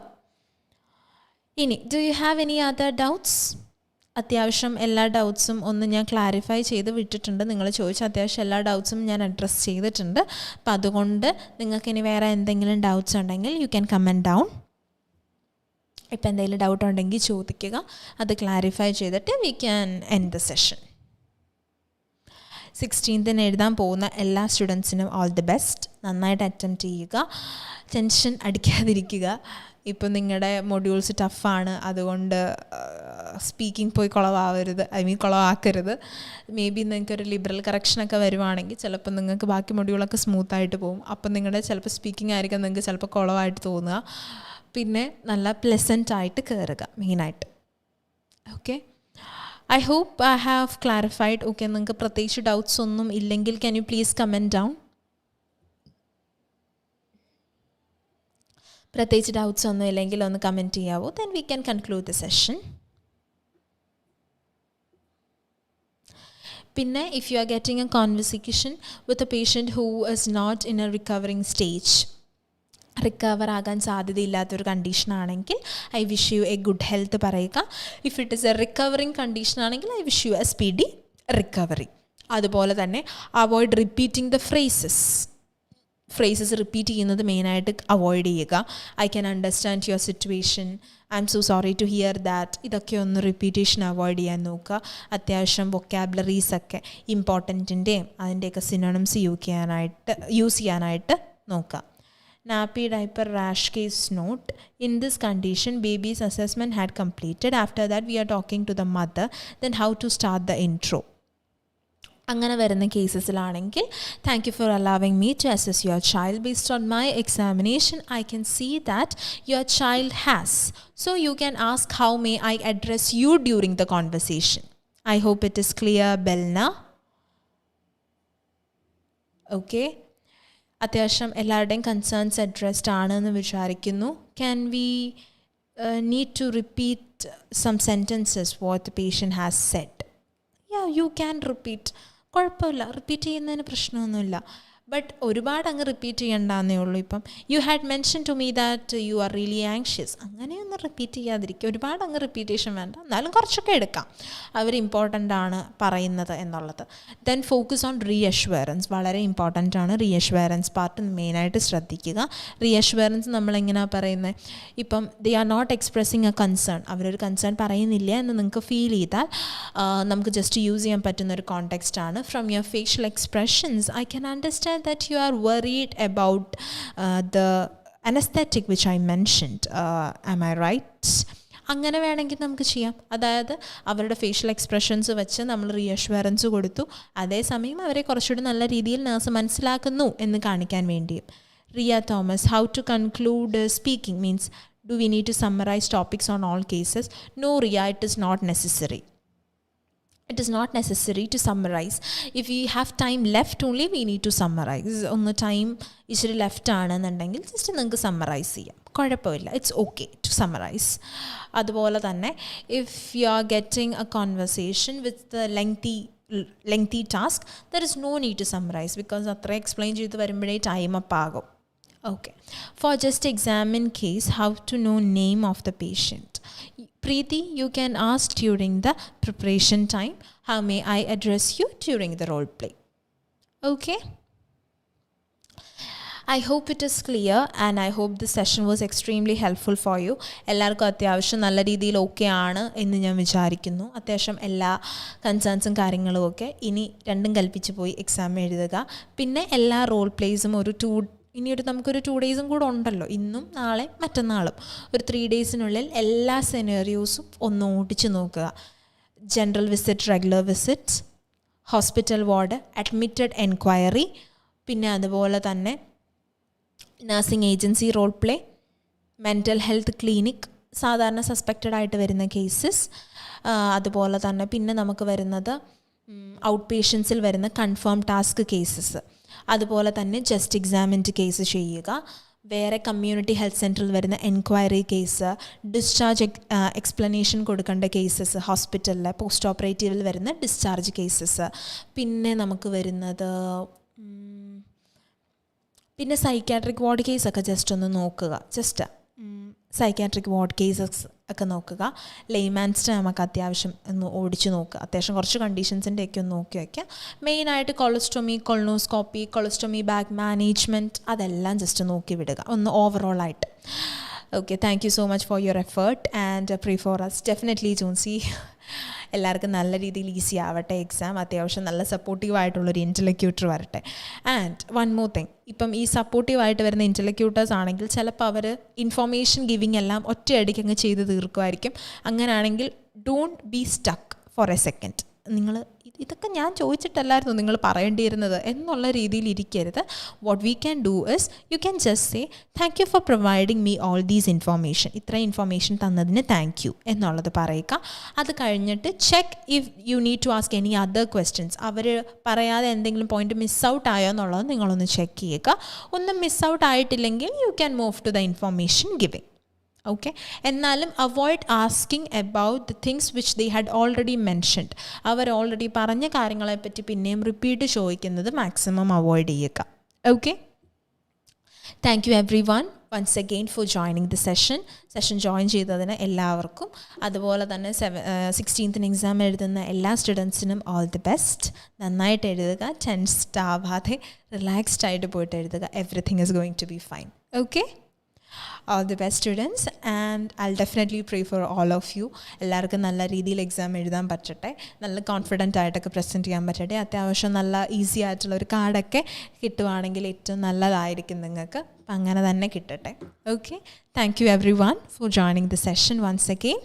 ഇനി do you have any other doubts? അത്യാവശ്യം എല്ലാ ഡൗട്ട്സും ഒന്ന് ഞാൻ ക്ലാരിഫൈ ചെയ്ത് വിട്ടിട്ടുണ്ട്. നിങ്ങൾ ചോദിച്ച അത്യാവശ്യം എല്ലാ ഡൗട്ട്സും ഞാൻ അഡ്രസ്സ് ചെയ്തിട്ടുണ്ട്. അപ്പം അതുകൊണ്ട് നിങ്ങൾക്ക് ഇനി വേറെ എന്തെങ്കിലും ഡൗട്ട്സ് ഉണ്ടെങ്കിൽ യു ക്യാൻ കമൻറ്റ് ഡൗൺ. ഇപ്പം എന്തെങ്കിലും ഡൗട്ട് ഉണ്ടെങ്കിൽ ചോദിക്കുക, അത് ക്ലാരിഫൈ ചെയ്തിട്ട് we can end the session. 16th എഴുതാൻ പോകുന്ന എല്ലാ സ്റ്റുഡൻസിനും ഓൾ ദി ബെസ്റ്റ്. നന്നായിട്ട് അറ്റംപ്റ്റ് ചെയ്യുക, ടെൻഷൻ അടിക്കാതിരിക്കുക. ഇപ്പം നിങ്ങളുടെ മൊഡ്യൂൾസ് ടഫാണ്, അതുകൊണ്ട് സ്പീക്കിംഗ് പോയി കുളവാക്കരുത്. മേ ബി നിങ്ങൾക്കൊരു ലിബറൽ കറക്ഷനൊക്കെ വരുവാണെങ്കിൽ ചിലപ്പോൾ നിങ്ങൾക്ക് ബാക്കി മൊഡ്യൂളൊക്കെ സ്മൂത്തായിട്ട് പോകും. അപ്പം നിങ്ങളുടെ ചിലപ്പോൾ സ്പീക്കിംഗ് ആയിരിക്കും നിങ്ങൾക്ക് ചിലപ്പോൾ കുളവായിട്ട് തോന്നുക. പിന്നെ നല്ല പ്ലെസൻ്റ് ആയിട്ട് കയറുക മെയിനായിട്ട്. Okay, I hope I have clarified. Okay, നിങ്ങൾക്ക് പ്രത്യേകിച്ച് ഡൗട്ട്സ് ഒന്നും ഇല്ലെങ്കിൽ can you please comment down. പ്രത്യേകിച്ച് ഡൗട്ട്സ് ഒന്നും ഇല്ലെങ്കിൽ ഒന്ന് കമൻറ്റ് ചെയ്യാവോ? Then we can conclude the session. പിന്നെ if you are getting a conversation with a patient who is not in a recovering stage, recover ആകാൻ സാധ്യതയില്ലാത്തൊരു കണ്ടീഷനാണെങ്കിൽ I wish you a good health പറയുക. If it is a recovering കണ്ടീഷനാണെങ്കിൽ I wish you a speedy recovery. അതുപോലെ തന്നെ avoid repeating the phrases repeat ചെയ്യുന്നത് മെയിനായിട്ട് avoid ചെയ്യുക. I can understand your situation, I am so sorry to hear that, ഇതൊക്കെ ഒന്ന് repetition avoid ചെയ്യാൻ നോക്കുക. അത്യാവശ്യം വൊക്കാബുലറീസൊക്കെ ഇമ്പോർട്ടൻറ്റിൻ്റെയും അതിൻ്റെയൊക്കെ സിനോണിംസ് യൂസ് ചെയ്യാനായിട്ട് നോക്കുക. Nappy diaper rash case note. In this condition, baby's assessment had completed. After that, we are talking to the mother. Then how to start the intro. അങ്ങനെ വരുന്ന കേസസിലാണെങ്കിൽ thank you for allowing me to assess your child. Based on my examination I can see that your child has. So you can ask how may I address you during the conversation. I hope it is clear Belna. Okay, അത്യാവശ്യം എല്ലാവരുടെയും concerns addressed ആണെന്ന് വിചാരിക്കുന്നു. Can we need to repeat some sentences what the patient has said. Yeah, you can repeat. കുഴപ്പമില്ല, repeat ചെയ്യുന്നതിന് പ്രശ്നമൊന്നുമില്ല. But ഒരുപാട് അങ്ങ് repeat ചെയ്യണ്ടെന്നേ ഉള്ളൂ. ഇപ്പം you had mention to me that you are really anxious, അങ്ങനെയൊന്നും റിപ്പീറ്റ് ചെയ്യാതിരിക്കുക. ഒരുപാട് അങ്ങ് റിപ്പീറ്റേഷൻ വേണ്ട, എന്നാലും കുറച്ചൊക്കെ എടുക്കാം. അവർ ഇമ്പോർട്ടൻ്റ് ആണ് പറയുന്നത് എന്നുള്ളത്. ദെൻ ഫോക്കസ് ഓൺ റീഅഷ്വറൻസ്, വളരെ ഇമ്പോർട്ടൻ്റ് ആണ്. റീഅഷ്വറൻസ് പാർട്ട് മെയിനായിട്ട് ശ്രദ്ധിക്കുക. റീഅഷ്വറൻസ് നമ്മളെങ്ങനെയാണ് പറയുന്നത്, ഇപ്പം they are not expressing a concern, അവരൊരു കൺസേൺ പറയുന്നില്ല എന്ന് നിങ്ങൾക്ക് ഫീൽ ചെയ്താൽ നമുക്ക് ജസ്റ്റ് യൂസ് ചെയ്യാൻ പറ്റുന്നൊരു കോണ്ടെക്സ്റ്റ് ആണ്. From your facial expressions I can understand that you are worried about the anesthetic which I mentioned. Am I right? അങ്ങനെ വേണമെങ്കിൽ നമുക്ക് ചെയ്യാം. അതായത് അവരുടെ ഫേഷ്യൽ എക്സ്പ്രഷൻസ് വെച്ച് നമ്മൾ റീഅഷ്വറൻസ് കൊടുത്തു, അതേസമയം അവരെ കുറച്ചുകൂടി നല്ല രീതിയിൽ നഴ്സ് മനസ്സിലാക്കുന്നു എന്ന് കാണിക്കാൻ വേണ്ടിയും. Riya Thomas, how to conclude speaking means do we need to summarize topics on all cases? No Riya, it is not necessary. It is not necessary to summarize. If we have time left only, we need to summarize. On the time ഇച്ചിരി left ആണെന്നുണ്ടെങ്കിൽ just നിങ്ങൾക്ക് summarise ചെയ്യാം, കുഴപ്പമില്ല. It's okay to summarise. അതുപോലെ തന്നെ if you are getting a conversation with lengthy task, there is no need to summarise, because അത്ര explain ചെയ്ത് വരുമ്പോഴേ ടൈം അപ്പ് ആകും. Okay. For just examine case, how to know name of the patient. Preeti, you can ask during the preparation time, how may I address you during the role play? Okay. I hope it is clear and I hope this session was extremely helpful for you. എല്ലാവർക്കും അത്യാവശ്യം നല്ല രീതിയിൽ okay ആണ് എന്ന് ഞാൻ വിചാരിക്കുന്നു. അത്യാവശ്യം എല്ലാ കൺസേൺസും കാര്യങ്ങളും ഒക്കെ ഇനി രണ്ടും കൽപ്പിച്ച് പോയി എക്സാം എഴുതുക. പിന്നെ എല്ലാ റോൾ പ്ലേസും ഇനിയൊരു നമുക്കൊരു 2 ഡേയ്സും കൂടെ ഉണ്ടല്ലോ, ഇന്നും നാളെ മറ്റന്നാളും. ഒരു 3 ഡേയ്സിനുള്ളിൽ എല്ലാ സെനേറിയോസും ഒന്ന് ഓടിച്ച് നോക്കുക. General visit, regular visit, hospital ward, admitted enquiry, പിന്നെ അതുപോലെ തന്നെ nursing agency role play, mental health clinic, സാധാരണ സസ്പെക്റ്റഡ് ആയിട്ട് വരുന്ന കേസസ്, അതുപോലെ തന്നെ പിന്നെ നമുക്ക് വരുന്നത് ഔട്ട് പേഷ്യൻസിൽ വരുന്ന കൺഫേം ടാസ്ക് കേസസ്, അതുപോലെ തന്നെ ജസ്റ്റ് എക്സാമിൻ്റെ കേസ് ചെയ്യുക. വേറെ കമ്മ്യൂണിറ്റി ഹെൽത്ത് സെൻറ്ററിൽ വരുന്ന എൻക്വയറി കേസ്, ഡിസ്ചാർജ് എക്സ്പ്ലനേഷൻ കൊടുക്കേണ്ട കേസസ്, ഹോസ്പിറ്റലിലെ പോസ്റ്റ് ഓപ്പറേറ്റീവിൽ വരുന്ന ഡിസ്ചാർജ് കേസസ്, പിന്നെ നമുക്ക് വരുന്നത് പിന്നെ സൈക്യാട്രിക് വാർഡ് കേസൊക്കെ ജസ്റ്റ് ഒന്ന് നോക്കുക. ജസ്റ്റ് സൈക്യാട്രിക് വാർഡ് കേസസ് ഒക്കെ നോക്കുക. ലെയ്മാൻസ് നമുക്ക് അത്യാവശ്യം ഒന്ന് ഓടിച്ച് നോക്കുക. അത്യാവശ്യം കുറച്ച് കണ്ടീഷൻസിൻ്റെ ഒക്കെ ഒന്ന് നോക്കി വയ്ക്കുക. മെയിനായിട്ട് colostomy, colonoscopy, colostomy bag management, അതെല്ലാം ജസ്റ്റ് നോക്കി വിടുക ഒന്ന് ഓവറോളായിട്ട്. Okay, thank you so much for your effort and pray for us. Definitely Johnsy, എല്ലാവർക്കും നല്ല രീതിയിൽ ഈസി ആവട്ടെ എക്സാം. അത്യാവശ്യം നല്ല സപ്പോർട്ടീവായിട്ടുള്ളൊരു ഇൻ്റലക്യൂട്ടർ വരട്ടെ. ആൻഡ് വൺ മോർ തിങ്, ഇപ്പം ഈ സപ്പോർട്ടീവായിട്ട് വരുന്ന ഇൻ്റലക്യൂട്ടേഴ്സ് ആണെങ്കിൽ ചിലപ്പോൾ അവർ ഇൻഫോർമേഷൻ ഗിവിങ് എല്ലാം ഒറ്റയടിക്ക് അങ്ങ് ചെയ്ത് തീർക്കുമായിരിക്കും. അങ്ങനെയാണെങ്കിൽ don't be stuck for a second. നിങ്ങൾ ഇതൊക്കെ ഞാൻ ചോദിച്ചിട്ടല്ലായിരുന്നു നിങ്ങൾ പറയേണ്ടിയിരുന്നത് എന്നുള്ള രീതിയിൽ ഇരിക്കരുത്. What we can do is you can just say thank you for providing me all these information, ഇത്ര ഇൻഫോർമേഷൻ തന്നതിന് താങ്ക് യു എന്നുള്ളത് പറയുക. അത് കഴിഞ്ഞിട്ട് check if you need to ask any other questions. അവർ പറയാതെ എന്തെങ്കിലും പോയിന്റ് മിസ് ഔട്ട് ആയോ എന്നുള്ളത് നിങ്ങളൊന്ന് ചെക്ക് ചെയ്യുക. ഒന്നും മിസ് ഔട്ട് ആയിട്ടില്ലെങ്കിൽ you can move to the information giving. Okay, എന്നാലും avoid asking about the things which they had already mentioned. അവർ ഓൾറെഡി പറഞ്ഞ കാര്യങ്ങളെപ്പറ്റി പിന്നെയും റിപ്പീറ്റ് ചോദിക്കുന്നത് മാക്സിമം അവോയ്ഡ് ചെയ്യുക. Okay, thank you everyone once again for joining the session join ചെയ്തതിന് എല്ലാവർക്കും. അതുപോലെ തന്നെ 16th എക്സാം എഴുതുന്ന എല്ലാ സ്റ്റുഡൻസിനും ഓൾ ദി ബെസ്റ്റ്. നന്നായിട്ട് എഴുതുക, ടെൻസ്ഡ് ആവാതെ റിലാക്സ്ഡ് ആയിട്ട് പോയിട്ട് എഴുതുക. Everything is going to be fine. Okay, all the best students and I'll definitely pray for all of you. എല്ലാവർക്കും നല്ല രീതിയിൽ എക്സാം എഴുതാൻ പറ്റട്ടെ, നല്ല കോൺഫിഡൻ്റ് ആയിട്ടൊക്കെ പ്രസൻറ്റ് ചെയ്യാൻ പറ്റട്ടെ. അത്യാവശ്യം നല്ല ഈസി ആയിട്ടുള്ളൊരു കാർഡൊക്കെ കിട്ടുവാണെങ്കിൽ ഏറ്റവും നല്ലതായിരിക്കും നിങ്ങൾക്ക്. അപ്പം അങ്ങനെ തന്നെ കിട്ടട്ടെ. Okay, thank you everyone for joining the session once again.